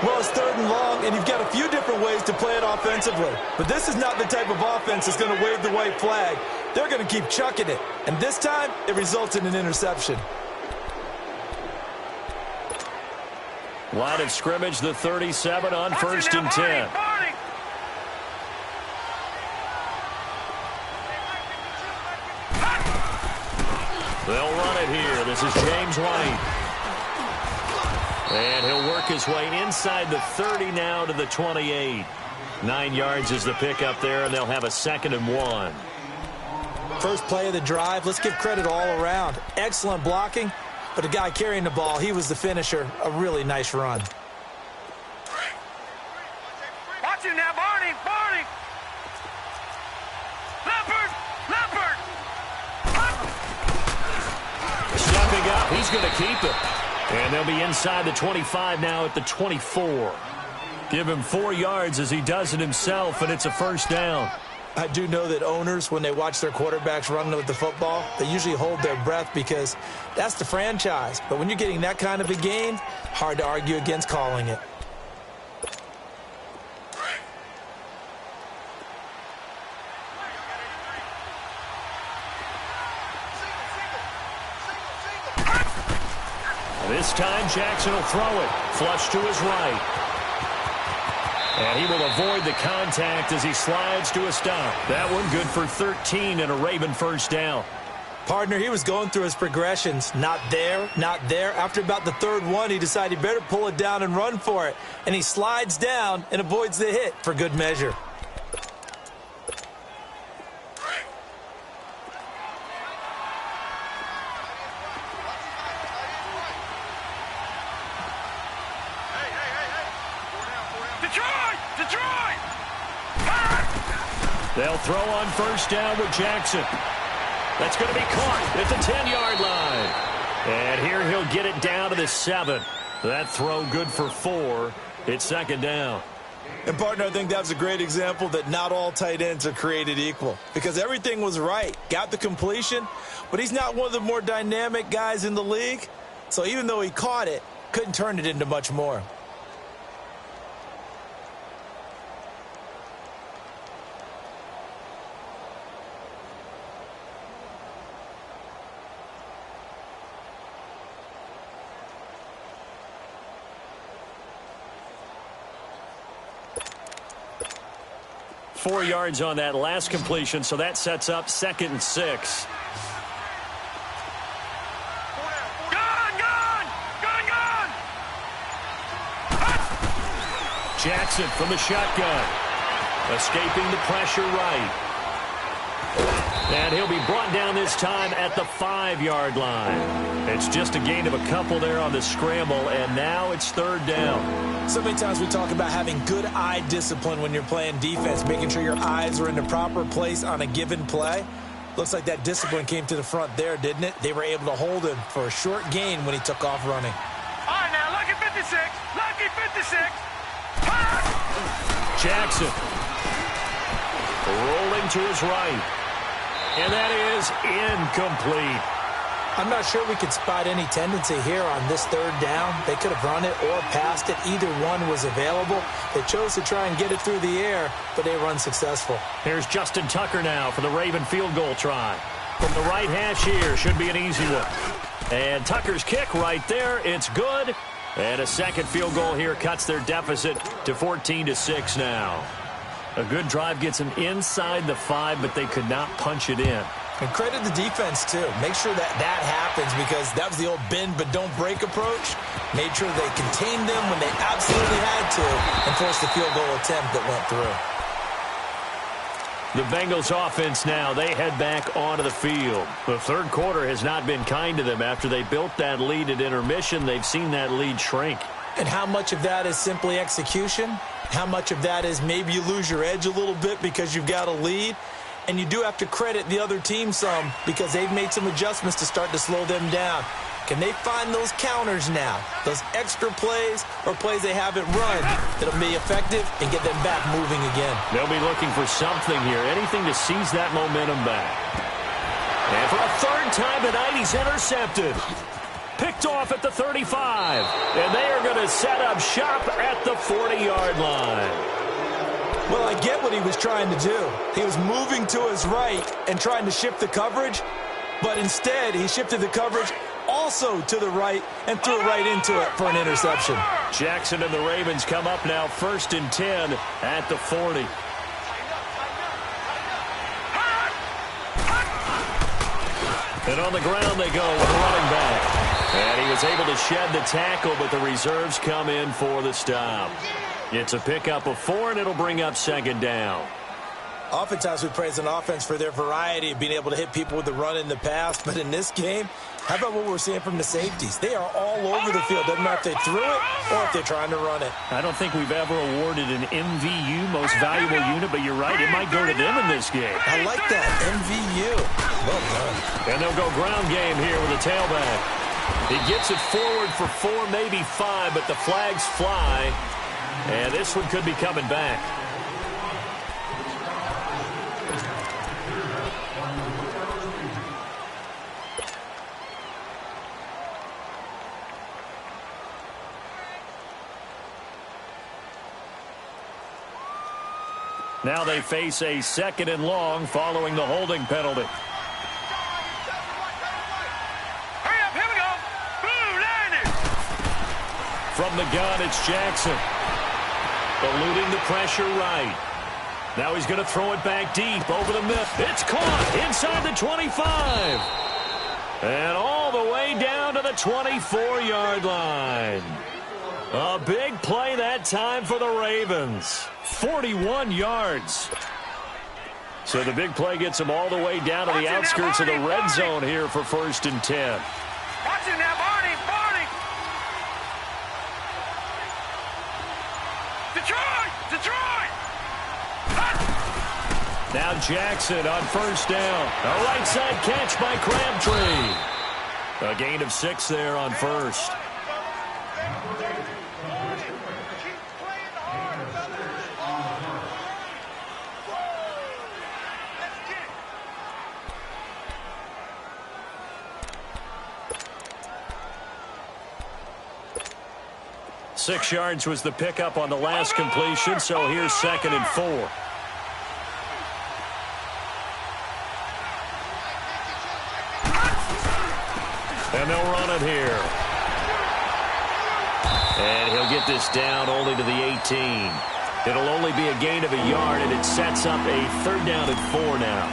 Well, it's third and long, and you've got a few different ways to play it offensively. But this is not the type of offense that's going to wave the white flag. They're going to keep chucking it. And this time, it results in an interception. Line of scrimmage, the 37 on first and 10. They'll run it here. This is James White. And he'll work his way inside the 30 now to the 28. 9 yards is the pickup there, and they'll have a 2nd and 1. First play of the drive, let's give credit all around. Excellent blocking, but the guy carrying the ball, he was the finisher. A really nice run. Watch it now, Barney! Leopard! Stepping up, he's going to keep it. And they'll be inside the 25 now at the 24. Give him 4 yards as he does it himself, and it's a first down. I do know that owners, when they watch their quarterbacks run with the football, they usually hold their breath because that's the franchise. But when you're getting that kind of a gain, hard to argue against calling it. This time Jackson will throw it. Flush to his right. And he will avoid the contact as he slides to a stop. That one good for 13 and a Raven first down. Partner, he was going through his progressions. Not there, not there. After about the third one, he decided he better pull it down and run for it. And he slides down and avoids the hit for good measure. They'll throw on first down with Jackson. That's going to be caught at the 10-yard line. And here he'll get it down to the 7. That throw good for 4. It's second down. And, partner, I think that was a great example that not all tight ends are created equal because everything was right. Got the completion, but he's not one of the more dynamic guys in the league. So even though he caught it, couldn't turn it into much more. Four yards on that last completion, so that sets up 2nd and 6. Jackson from the shotgun. Escaping the pressure right. And he'll be brought down this time at the 5-yard line. It's just a gain of a couple there on the scramble, and now it's third down. So many times we talk about having good eye discipline when you're playing defense, making sure your eyes are in the proper place on a given play. Looks like that discipline came to the front there, didn't it? They were able to hold him for a short gain when he took off running. All right, now, lucky 56. Lucky 56. Jackson rolling to his right. And that is incomplete. I'm not sure we could spot any tendency here on this third down. They could have run it or passed it. Either one was available. They chose to try and get it through the air, but they were unsuccessful. Here's Justin Tucker now for the Raven field goal try. From the right hash here, should be an easy one. And Tucker's kick right there, it's good. And a second field goal here cuts their deficit to 14-6 now. A good drive gets them inside the 5, but they could not punch it in. And credit the defense, too. Make sure that that happens because that was the old bend but don't break approach. Made sure they contained them when they absolutely had to and forced the field goal attempt that went through. The Bengals offense now, they head back onto the field. The third quarter has not been kind to them. After they built that lead at intermission, they've seen that lead shrink. And how much of that is simply execution? How much of that is maybe you lose your edge a little bit because you've got a lead? And you do have to credit the other team some because they've made some adjustments to start to slow them down. Can they find those counters now, those extra plays or plays they haven't run that'll be effective and get them back moving again? They'll be looking for something here, anything to seize that momentum back. And for a third time tonight, he's intercepted. Picked off at the 35. And they are going to set up shop at the 40-yard line. Well, I get what he was trying to do. He was moving to his right and trying to shift the coverage, but instead he shifted the coverage also to the right and threw it right into it for an interception. Jackson and the Ravens come up now 1st and 10 at the 40. And on the ground they go with the running back. And he was able to shed the tackle, but the reserves come in for the stop. It's a pickup of 4, and it'll bring up second down. Oftentimes we praise an offense for their variety of being able to hit people with the run in the past, but in this game, how about what we're seeing from the safeties? They are all over the field. Doesn't matter if they threw it or if they're trying to run it. I don't think we've ever awarded an MVU, most valuable unit, but you're right, it might go to them in this game. I like that, MVU. Well done. And they'll go ground game here with a tailback. He gets it forward for 4, maybe 5, but the flags fly. And this one could be coming back. Now they face a 2nd and long following the holding penalty. Hurry up, here we go. Boom, line it. From the gun, it's Jackson. Eluding the pressure right. Now he's going to throw it back deep over the middle. It's caught inside the 25. And all the way down to the 24-yard line. A big play that time for the Ravens. 41 yards. So the big play gets them all the way down to the outskirts of the red zone here for 1st and 10. Watch it now, Barney. Detroit! Now Jackson on 1st down. A right side catch by Crabtree. A gain of 6 there on 1st. Six yards was the pickup on the last completion, so here's 2nd and 4. And they'll run it here. And he'll get this down only to the 18. It'll only be a gain of a yard, and it sets up a 3rd down and 4 now.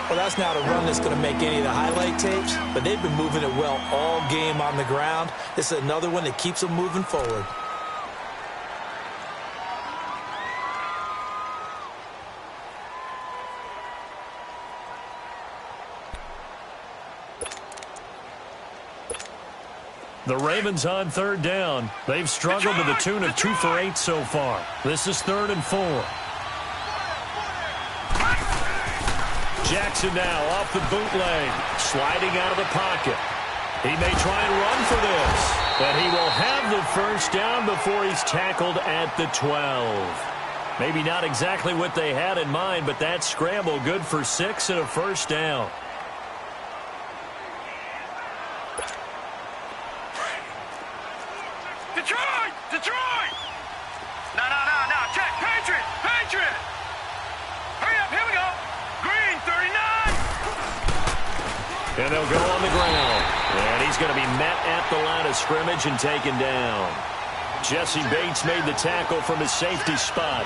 Well, that's not a run that's going to make any of the highlight tapes, but they've been moving it well all game on the ground. This is another one that keeps them moving forward. The Ravens on 3rd down. They've struggled to the tune of 2 for 8 so far. This is 3rd and 4. Jackson now off the bootleg, sliding out of the pocket. He may try and run for this, but he will have the 1st down before he's tackled at the 12. Maybe not exactly what they had in mind, but that scramble good for 6 and a 1st down. Detroit! No, check, Patriot! Hurry up, here we go. Green, 39. And they'll go on the ground. And he's going to be met at the line of scrimmage and taken down. Jesse Bates made the tackle from his safety spot.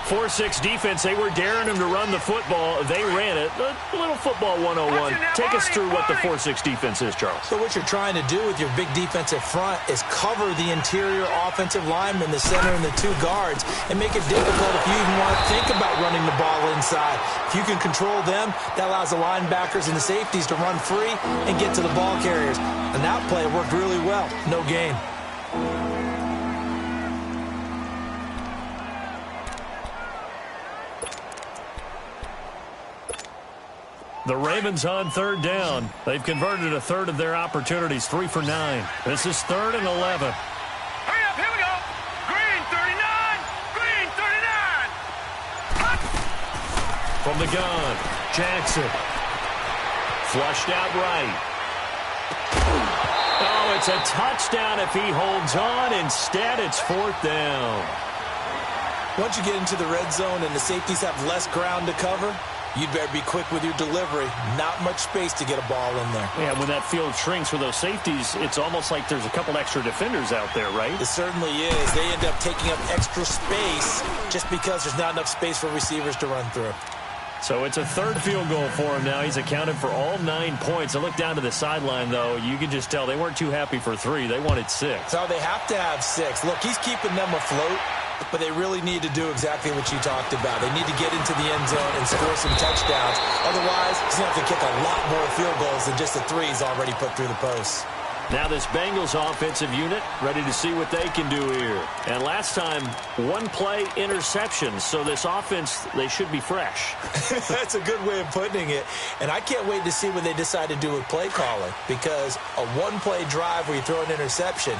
4-6 defense, they were daring him to run the football. They ran it. A little football 101. Take us through what the 4-6 defense is, Charles. So what you're trying to do with your big defensive front is cover the interior offensive linemen, the center and the 2 guards, and make it difficult if you even want to think about running the ball inside. If you can control them, that allows the linebackers and the safeties to run free and get to the ball carriers. And that play worked really well. No gain. The Ravens on 3rd down. They've converted a 1/3 of their opportunities, 3 for 9. This is 3rd and 11. Hurry up, here we go. Green, 39. From the gun, Jackson. Flushed out right. Oh, it's a touchdown if he holds on. Instead, it's 4th down. Once you get into the red zone and the safeties have less ground to cover, you'd better be quick with your delivery. Not much space to get a ball in there. Yeah, when that field shrinks for those safeties, it's almost like there's a couple extra defenders out there, right? It certainly is. They end up taking up extra space just because there's not enough space for receivers to run through. So it's a 3rd field goal for him now. He's accounted for all 9 points. I look down to the sideline, though. You can just tell they weren't too happy for 3. They wanted 6. So they have to have 6. Look, he's keeping them afloat, but they really need to do exactly what you talked about. They need to get into the end zone and score some touchdowns. Otherwise, he's going to have to kick a lot more field goals than just the 3 he's already put through the posts. Now this Bengals offensive unit ready to see what they can do here. And last time, 1-play interception. So this offense, they should be fresh. That's a good way of putting it. And I can't wait to see what they decide to do with play calling. Because a 1-play drive where you throw an interception,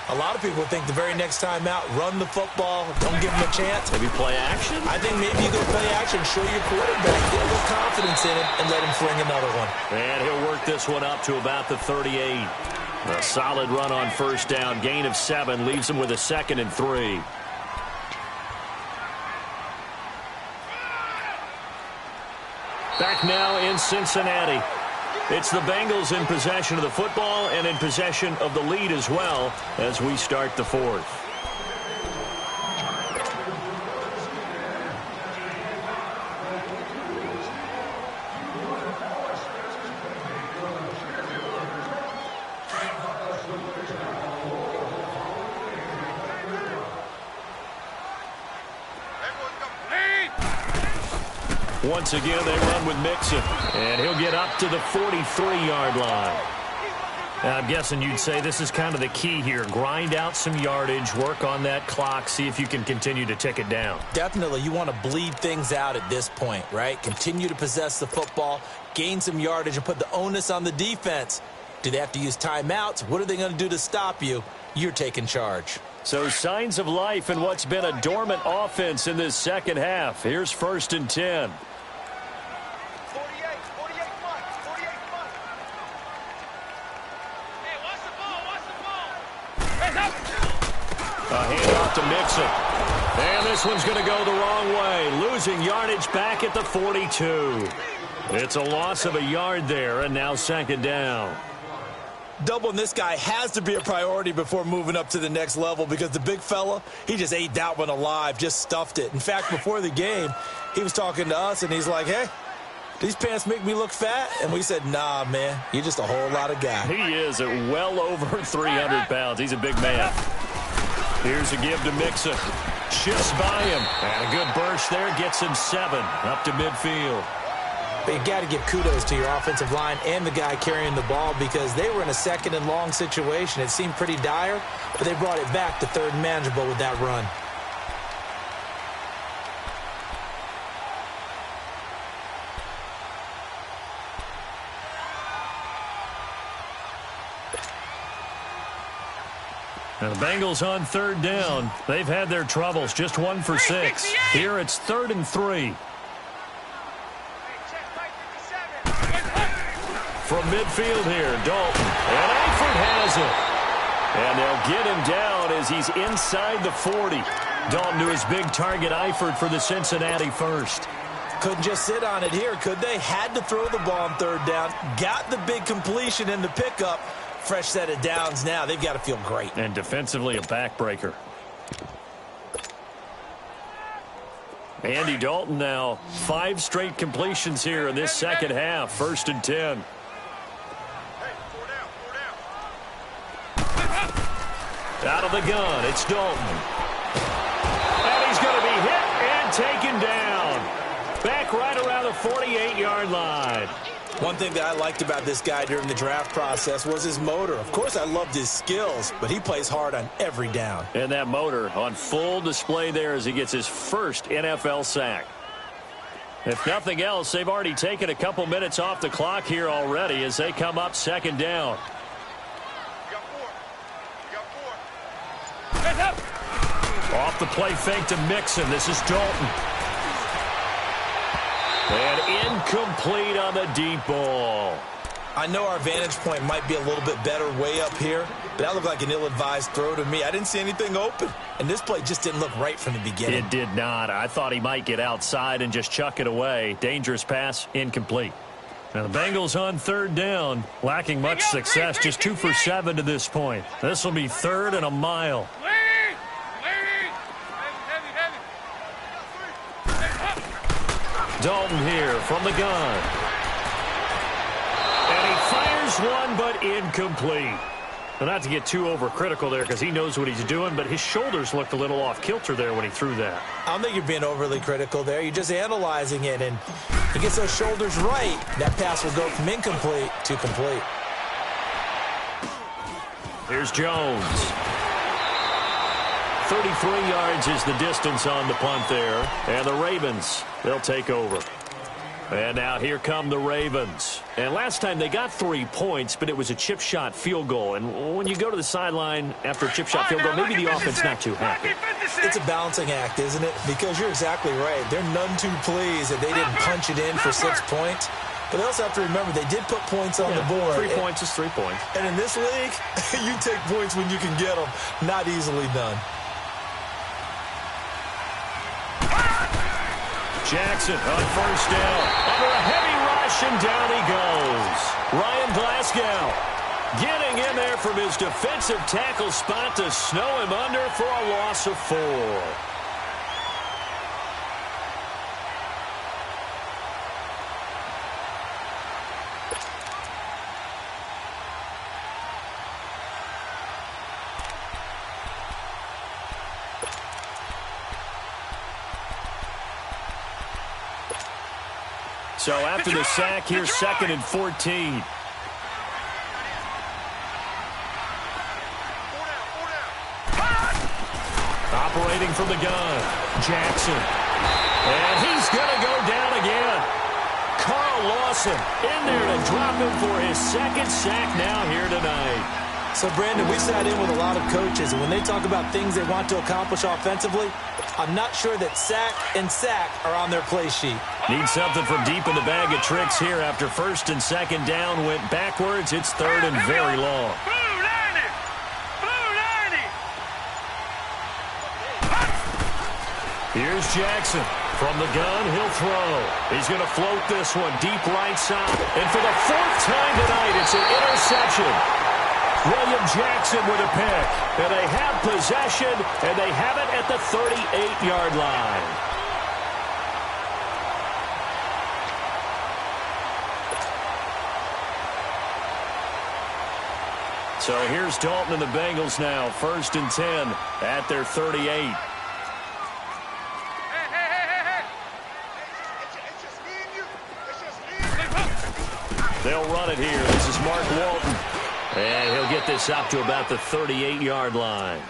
A lot of people think the very next time out, run the football, don't give him a chance. Maybe play action? I think maybe you go play action, show your quarterback, get a little confidence in him, and let him fling another one. And he'll work this one up to about the 38. A solid run on first down. Gain of 7 leaves him with a 2nd and 3. Back now in Cincinnati. It's the Bengals in possession of the football and in possession of the lead as well as we start the 4th. Once again, they run with Mixon, and he'll get up to the 43-yard line. Now, I'm guessing you'd say this is kind of the key here. Grind out some yardage, work on that clock, see if you can continue to tick it down. Definitely. You want to bleed things out at this point, right? Continue to possess the football, gain some yardage, and put the onus on the defense. Do they have to use timeouts? What are they going to do to stop you? You're taking charge. So signs of life in what's been a dormant offense in this second half. Here's 1st and 10. A handoff to Mixon. And this one's going to go the wrong way. Losing yardage back at the 42. It's a loss of a yard there, and now 2nd down. Doubling this guy has to be a priority before moving up to the next level because the big fella, he just ate that one alive, just stuffed it. In fact, before the game, he was talking to us, and he's like, hey, these pants make me look fat? And we said, nah, man, you're just a whole lot of guy. He is at well over 300 pounds. He's a big man. Here's a give to Mixon. Shifts by him. And a good burst there. Gets him 7 up to midfield. But you got to give kudos to your offensive line and the guy carrying the ball because they were in a 2nd and long situation. It seemed pretty dire, but they brought it back to 3rd and manageable with that run. And the Bengals on 3rd down. They've had their troubles. Just 1 for 6. Here it's 3rd and 3. From midfield here, Dalton. And Eifert has it. And they'll get him down as he's inside the 40. Dalton to his big target, Eifert, for the Cincinnati first. Couldn't just sit on it here, could they? Had to throw the ball on 3rd down. Got the big completion in the pickup. Fresh set of downs now. They've got to feel great. And defensively, a backbreaker. Andy Dalton now. 5 straight completions here in this second half. 1st and 10. Out of the gun, it's Dalton. And he's going to be hit and taken down. Back right around the 48-yard line. One thing that I liked about this guy during the draft process was his motor. Of course, I loved his skills, but he plays hard on every down. And that motor on full display there as he gets his first NFL sack. If nothing else, they've already taken a couple minutes off the clock here already as they come up 2nd down. Off the play fake to Mixon. This is Dalton. And incomplete on the deep ball. I know our vantage point might be a little bit better way up here, but that looked like an ill-advised throw to me. I didn't see anything open, and this play just didn't look right from the beginning. It did not. I thought he might get outside and just chuck it away. Dangerous pass, incomplete. Now the Bengals on 3rd down, lacking much success, just 2 for 7 to this point. This will be 3rd and a mile. Dalton here from the gun. And he fires one, but incomplete. Well, not to get too overcritical there because he knows what he's doing, but his shoulders looked a little off kilter there when he threw that. I don't think you're being overly critical there. You're just analyzing it, and he gets those shoulders right. That pass will go from incomplete to complete. Here's Jones. 33 yards is the distance on the punt there. And the Ravens, they'll take over. And now here come the Ravens. And last time they got 3 points, but it was a chip shot field goal. And when you go to the sideline after a chip shot field goal, maybe the offense not too happy. It's a balancing act, isn't it? Because you're exactly right. They're none too pleased that they didn't punch it in for 6 points. But they also have to remember they did put points on the board. 3 points is 3 points. And in this league, you take points when you can get them. Not easily done. Jackson on first down. Under a heavy rush, and down he goes. Ryan Glasgow getting in there from his defensive tackle spot to snow him under for a loss of 4. So after the sack, here's 2nd and 14. Operating from the gun, Jackson. And he's going to go down again. Carl Lawson in there to drop him for his 2nd sack now here tonight. So, Brandon, we sat in with a lot of coaches, and when they talk about things they want to accomplish offensively, I'm not sure that sack and sack are on their play sheet. Need something from deep in the bag of tricks here after 1st and 2nd down went backwards. It's 3rd and very long. Here's Jackson. From the gun, he'll throw. He's going to float this one deep right side. And for the 4th time tonight, it's an interception. William Jackson with a pick. And they have possession, and they have it at the 38-yard line. So here's Dalton and the Bengals now. 1st and 10 at their 38. They'll run it here. This is Mark Walton. And he'll get this up to about the 38-yard line.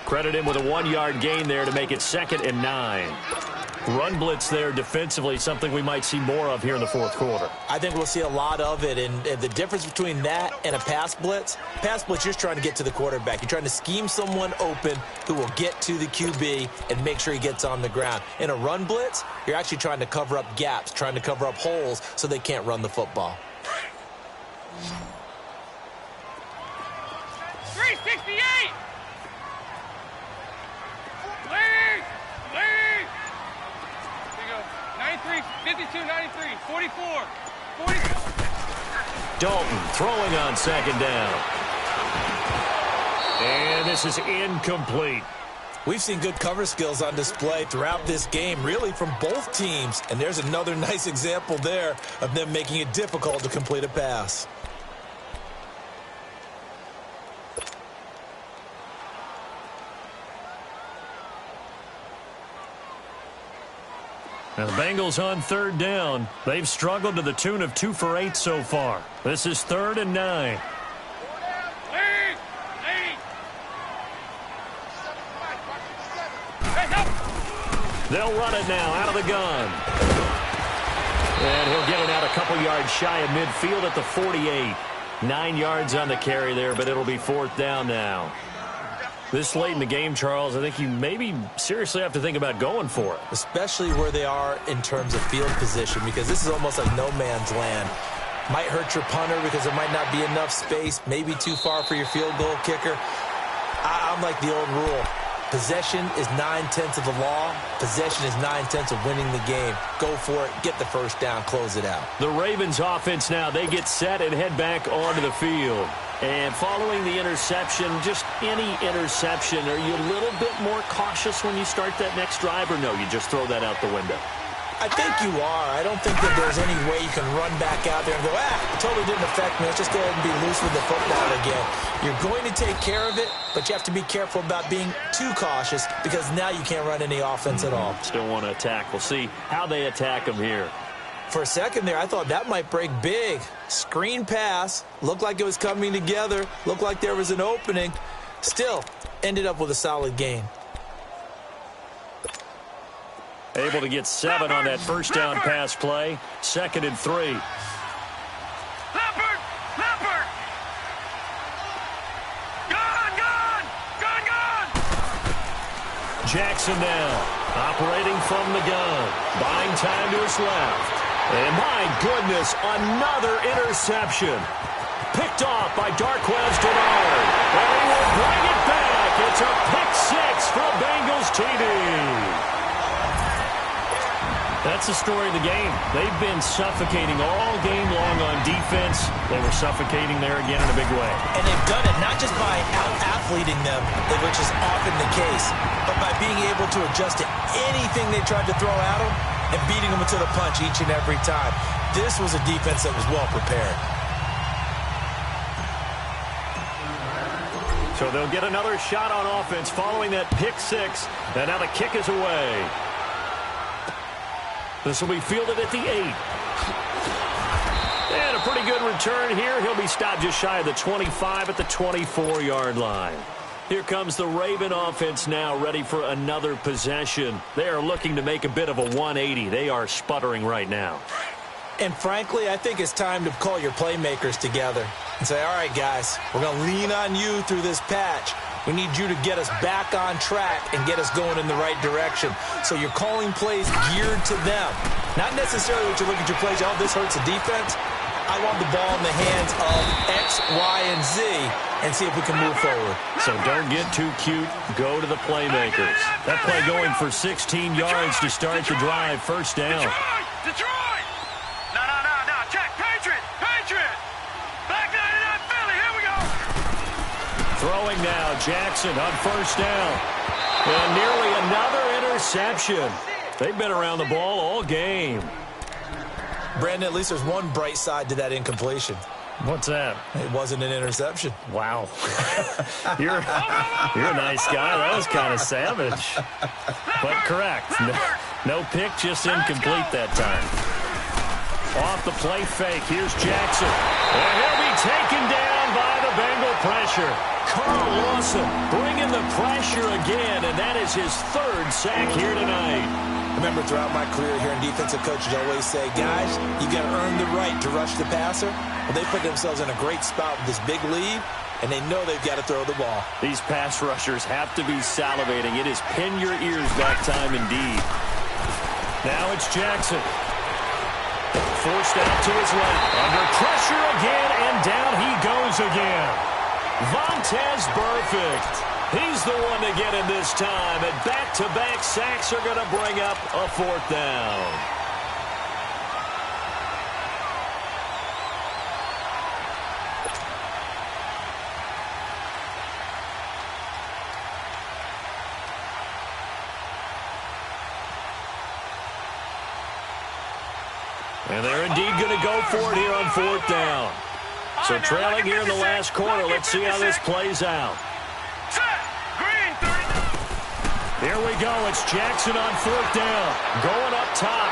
Credit him with a 1-yard gain there to make it 2nd and 9. Run blitz there defensively, something we might see more of here in the 4th quarter. I think we'll see a lot of it, and the difference between that and a pass blitz, you're just trying to get to the quarterback. You're trying to scheme someone open who will get to the QB and make sure he gets on the ground. In a run blitz, you're actually trying to cover up gaps, trying to cover up holes so they can't run the football. 368! Lead! 93, 52, 93, 44, 44. Dalton throwing on 2nd down. And this is incomplete. We've seen good cover skills on display throughout this game, really from both teams. And there's another nice example there of them making it difficult to complete a pass. Now the Bengals on 3rd down. They've struggled to the tune of 2 for 8 so far. This is 3rd and 9. They'll run it now out of the gun. And he'll get it out a couple yards shy of midfield at the 48. 9 yards on the carry there, but it'll be 4th down now. This late in the game, Charles, I think you maybe seriously have to think about going for it. Especially where they are in terms of field position, because this is almost like no man's land. Might hurt your punter because there might not be enough space, maybe too far for your field goal kicker. I'm like the old rule. Possession is 9/10 of the law. Possession is 9/10 of winning the game. Go for it. Get the 1st down. Close it out. The Ravens offense now, they get set and head back onto the field. And following the interception, just any interception, are you a little bit more cautious when you start that next drive, or no, you just throw that out the window? I think you are. I don't think that there's any way you can run back out there and go, it totally didn't affect me. Let's just go ahead and be loose with the football again. You're going to take care of it, but you have to be careful about being too cautious because now you can't run any offense at all. Still want to attack. We'll see how they attack them here. For a second there, I thought that might break big. Screen pass. Looked like it was coming together. Looked like there was an opening. Still, ended up with a solid gain. Able to get 7 on that first down pass play. 2nd and 3. Leopard! Leopard! Gun! Jackson now, operating from the gun. Buying time to his left. And my goodness, another interception. Picked off by Darquez Denard. And he will bring it back. It's a pick 6 for Bengals TD. That's the story of the game. They've been suffocating all game long on defense. They were suffocating there again in a big way. And they've done it not just by out-athleting them, which is often the case, but by being able to adjust to anything they tried to throw at them and beating them to the punch each and every time. This was a defense that was well prepared. So they'll get another shot on offense following that pick 6. And now the kick is away. This will be fielded at the 8. And a pretty good return here. He'll be stopped just shy of the 25 at the 24-yard line. Here comes the Raven offense now, ready for another possession. They are looking to make a bit of a 180. They are sputtering right now. And frankly, I think it's time to call your playmakers together and say, all right, guys, we're going to lean on you through this patch. We need you to get us back on track and get us going in the right direction. So you're calling plays geared to them. Not necessarily what you look at your plays, oh, this hurts the defense. I want the ball in the hands of X, Y, and Z and see if we can move forward. So don't get too cute. Go to the playmakers. That play going for 16 yards to start the drive. First down. Detroit! No. Check. Patriot! Back 99 Philly. Here we go. Throwing now. Jackson on first down. And nearly another interception. They've been around the ball all game. Brandon, at least there's one bright side to that incompletion. What's that? It wasn't an interception. Wow. You're a nice guy. That was kind of savage. But correct. No pick, just incomplete that time. Off the play fake. Here's Jackson. And he'll be taken down by the Bengal pressure. Carl Lawson bringing the pressure again, and that is his 3rd sack here tonight. Remember, throughout my career here in defensive coaches always say, guys, you got to earn the right to rush the passer. Well, they put themselves in a great spot with this big lead, and they know they've got to throw the ball. These pass rushers have to be salivating. It is pin your ears back time indeed. Now it's Jackson. Forced out to his left. Under pressure again, and down he goes again. Vontaze Burfict. He's the one to get him this time, and back-to-back sacks are going to bring up a 4th down. And they're indeed going to go for it here on 4th down. So trailing here in the last quarter, let's see how this plays out. Here we go. It's Jackson on 4th down. Going up top.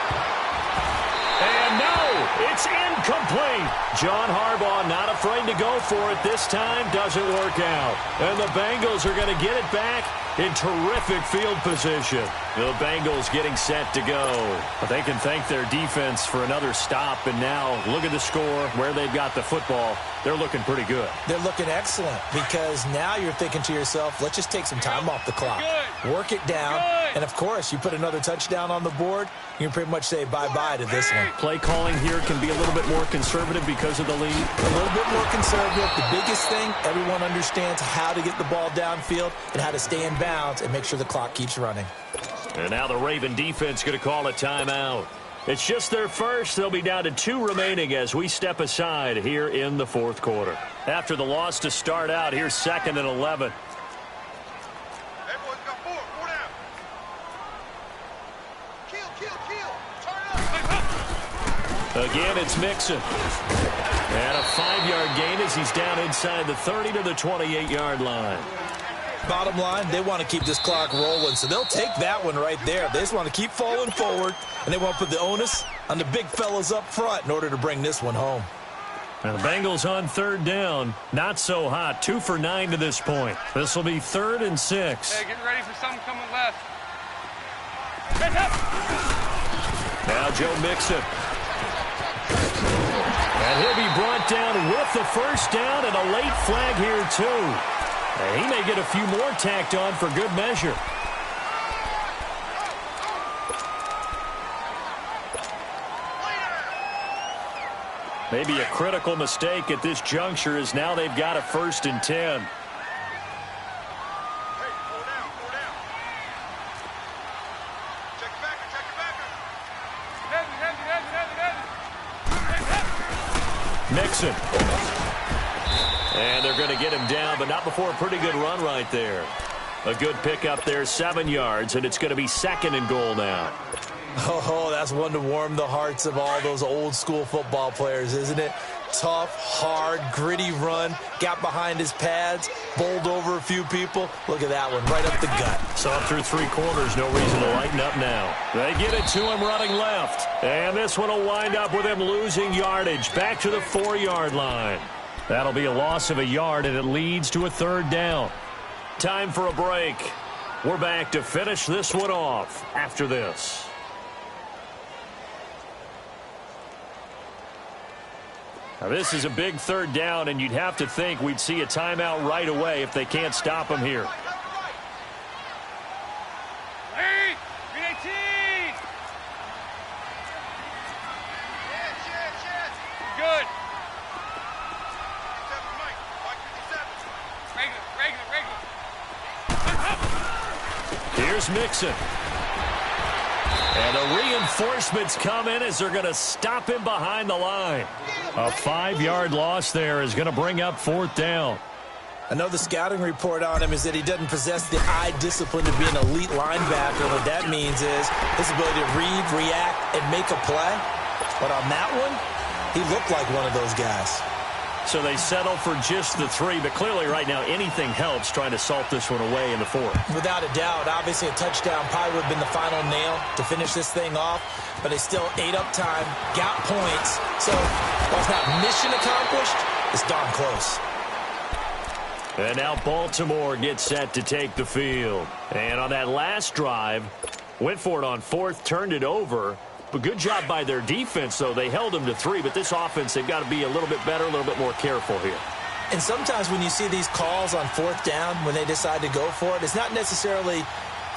And no, it's incomplete. John Harbaugh not afraid to go for it this time. Doesn't work out. And the Bengals are going to get it back in terrific field position. The Bengals getting set to go. But they can thank their defense for another stop. And now look at the score, where they've got the football. They're looking pretty good. They're looking excellent because now you're thinking to yourself, let's just take some time off the clock. Work it down. And, of course, you put another touchdown on the board, you can pretty much say bye-bye to this one. Play calling here can be a little bit more conservative because of the lead. A little bit more conservative. The biggest thing, everyone understands how to get the ball downfield and how to stay in bounds and make sure the clock keeps running. And now the Raven defense going to call a timeout. It's just their first. They'll be down to 2 remaining as we step aside here in the 4th quarter. After the loss to start out, here's 2nd and 11. Hey, boys, got 4 down. Kill. Turn up. Again, it's Mixon. And a 5-yard gain as he's down inside the 30 to the 28-yard line. Bottom line, they want to keep this clock rolling, so they'll take that one right there. They just want to keep falling forward, and they want to put the onus on the big fellas up front in order to bring this one home. Now the Bengals on 3rd down. Not so hot. 2 for 9 to this point. This will be 3rd and 6. Hey, get ready for something coming left. Now Joe Mixon. And he'll be brought down with the first down and a late flag here, too. And he may get a few more tacked on for good measure. Maybe a critical mistake at this juncture as now they've got a 1st and 10. Mixon. And they're going to get him down, but not before a pretty good run right there. A good pickup there, 7 yards, and it's going to be 2nd and goal now. Oh, that's one to warm the hearts of all those old-school football players, isn't it? Tough, hard, gritty run, got behind his pads, bowled over a few people. Look at that one, right up the gut. So up through 3 quarters, no reason to lighten up now. They get it to him running left. And this one will wind up with him losing yardage back to the 4-yard line. That'll be a loss of a yard, and it leads to a 3rd down. Time for a break. We're back to finish this one off after this. Now, this is a big 3rd down, and you'd have to think we'd see a timeout right away if they can't stop him here. Good. Here's Mixon. And the reinforcements come in as they're going to stop him behind the line. A 5-yard loss there is going to bring up 4th down. I know the scouting report on him is that he doesn't possess the eye discipline to be an elite linebacker. What that means is his ability to read, react, and make a play. But on that one, he looked like one of those guys. So they settle for just the 3, but clearly right now anything helps trying to salt this one away in the 4th. Without a doubt, obviously a touchdown probably would have been the final nail to finish this thing off, but they still ate up time, got points. So while it's not mission accomplished, it's darn close. And now Baltimore gets set to take the field. And on that last drive, went for it on 4th, turned it over. But good job by their defense, though. They held them to 3, but this offense, they've got to be a little bit better, a little bit more careful here. And sometimes when you see these calls on 4th down, when they decide to go for it, it's not necessarily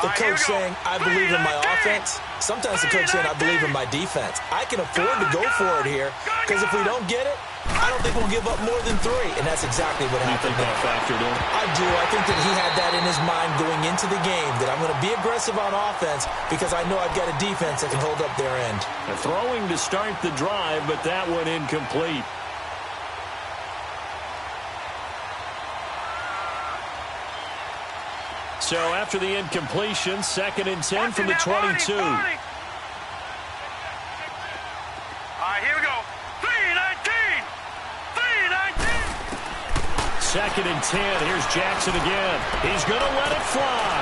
the coach saying, I believe in my offense. Sometimes the coach saying, I believe in my defense. I can afford to go for it here, because if we don't get it, I don't think we'll give up more than 3. And that's exactly what happened. You think that factored in? I do. I think that he had that in his mind going into the game, that I'm going to be aggressive on offense because I know I've got a defense that can hold up their end. And throwing to start the drive, but that one incomplete. So after the incompletion, 2nd and 10 from the 22. All right, here we go. 3-19. 2nd and 10. Here's Jackson again. He's going to let it fly.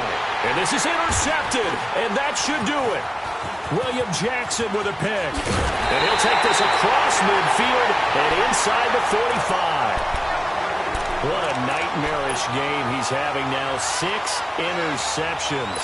And this is intercepted, and that should do it. William Jackson with a pick. And he'll take this across midfield and inside the 45. What a nightmarish game he's having now. 6 interceptions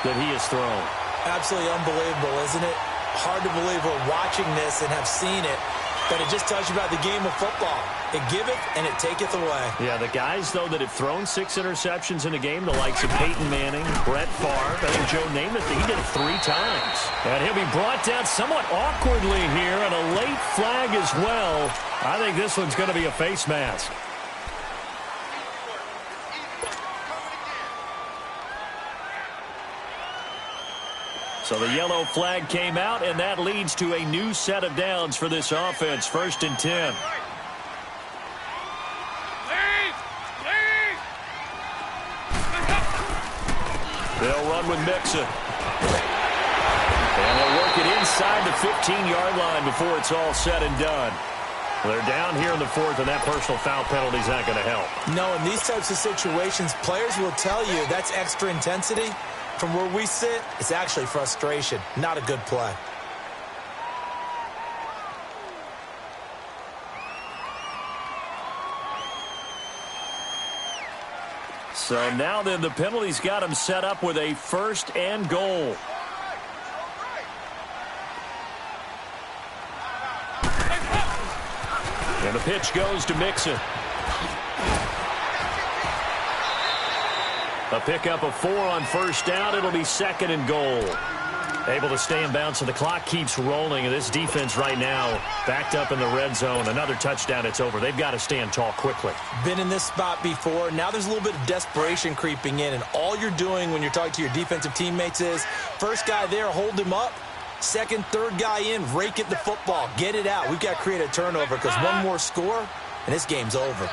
that he has thrown. Absolutely unbelievable, isn't it? Hard to believe we're watching this and have seen it, but it just tells you about the game of football. It giveth and it taketh away. Yeah, the guys, though, that have thrown 6 interceptions in a game, the likes of Peyton Manning, Brett Favre, I think Joe Namath, he did it 3 times. And he'll be brought down somewhat awkwardly here, and a late flag as well. I think this one's going to be a face mask. So the yellow flag came out, and that leads to a new set of downs for this offense. 1st and 10. They'll run with Mixon. And they'll work it inside the 15-yard line before it's all said and done. They're down here in the 4th, and that personal foul penalty is not going to help. No, in these types of situations, players will tell you that's extra intensity. From where we sit, it's actually frustration. Not a good play. So now then the penalty's got him set up with a 1st and goal. And the pitch goes to Mixon. A pickup of 4 on first down. It'll be 2nd and goal. Able to stay in bounds, so the clock keeps rolling. And this defense right now backed up in the red zone. Another touchdown, it's over. They've got to stand tall quickly. Been in this spot before. Now there's a little bit of desperation creeping in. And all you're doing when you're talking to your defensive teammates is, first guy there, hold him up. Second, third guy in, rake at the football. Get it out. We've got to create a turnover because one more score, and this game's over.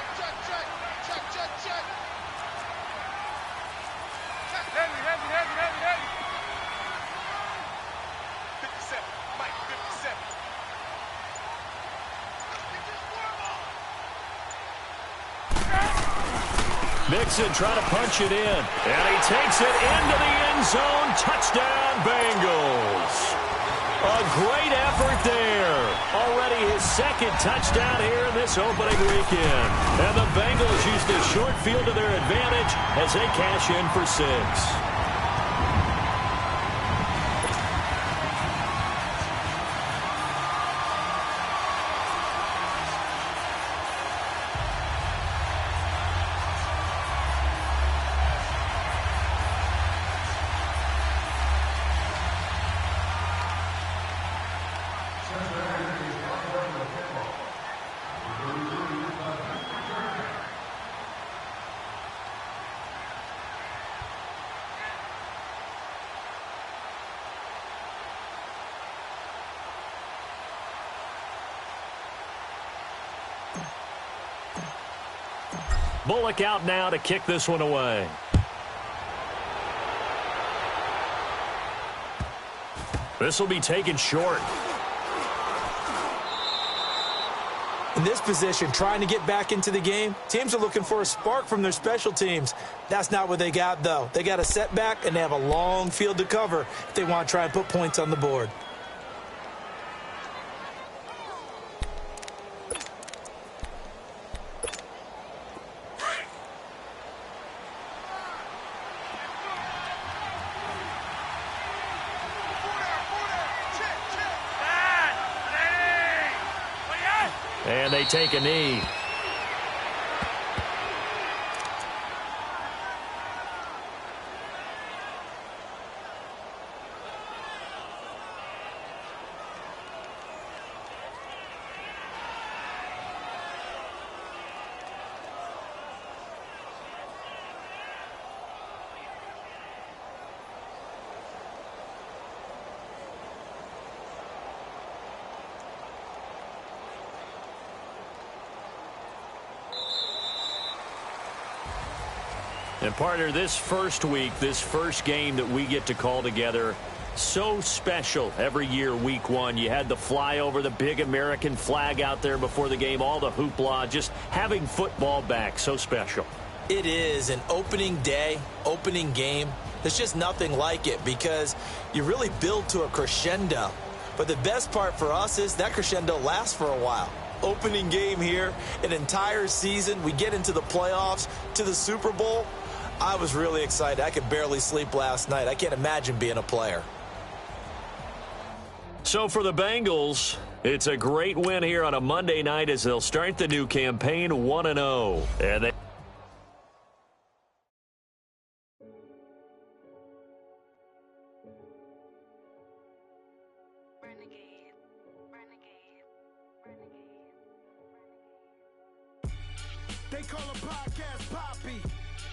Mixon trying to punch it in. And he takes it into the end zone. Touchdown, Bengals. A great effort there. Already his 2nd touchdown here in this opening weekend. And the Bengals use this short field to their advantage as they cash in for 6. Bullock out now to kick this one away. This will be taken short. In this position, trying to get back into the game, teams are looking for a spark from their special teams. That's not what they got, though. They got a setback, and they have a long field to cover if they want to try and put points on the board. And they take a knee. And partner, this first week, this first game that we get to call together, so special every year, week 1. You had the flyover, the big American flag out there before the game, all the hoopla, just having football back, so special. It is an opening day, opening game. There's just nothing like it because you really build to a crescendo. But the best part for us is that crescendo lasts for a while. Opening game here, an entire season. We get into the playoffs, to the Super Bowl. I was really excited. I could barely sleep last night. I can't imagine being a player. So for the Bengals, it's a great win here on a Monday night as they'll start the new campaign 1-0. And they call a podcast Poppy.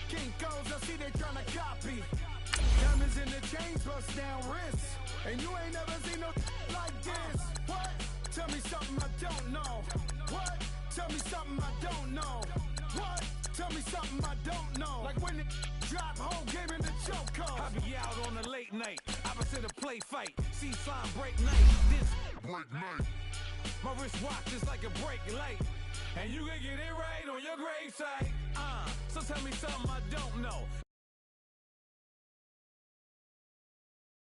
King goes, I see they tryna copy. Diamonds in the chains, bust down wrists. And you ain't never seen no like this. What? Tell me something I don't know. What? Tell me something I don't know. What? Tell me something I don't know. Like when it drop, whole game in the choke code. I be out on a late night, opposite a play fight. See sign break night, this break night. My wristwatch is like a break light. And you can get it right on your gravesite. So tell me something I don't know.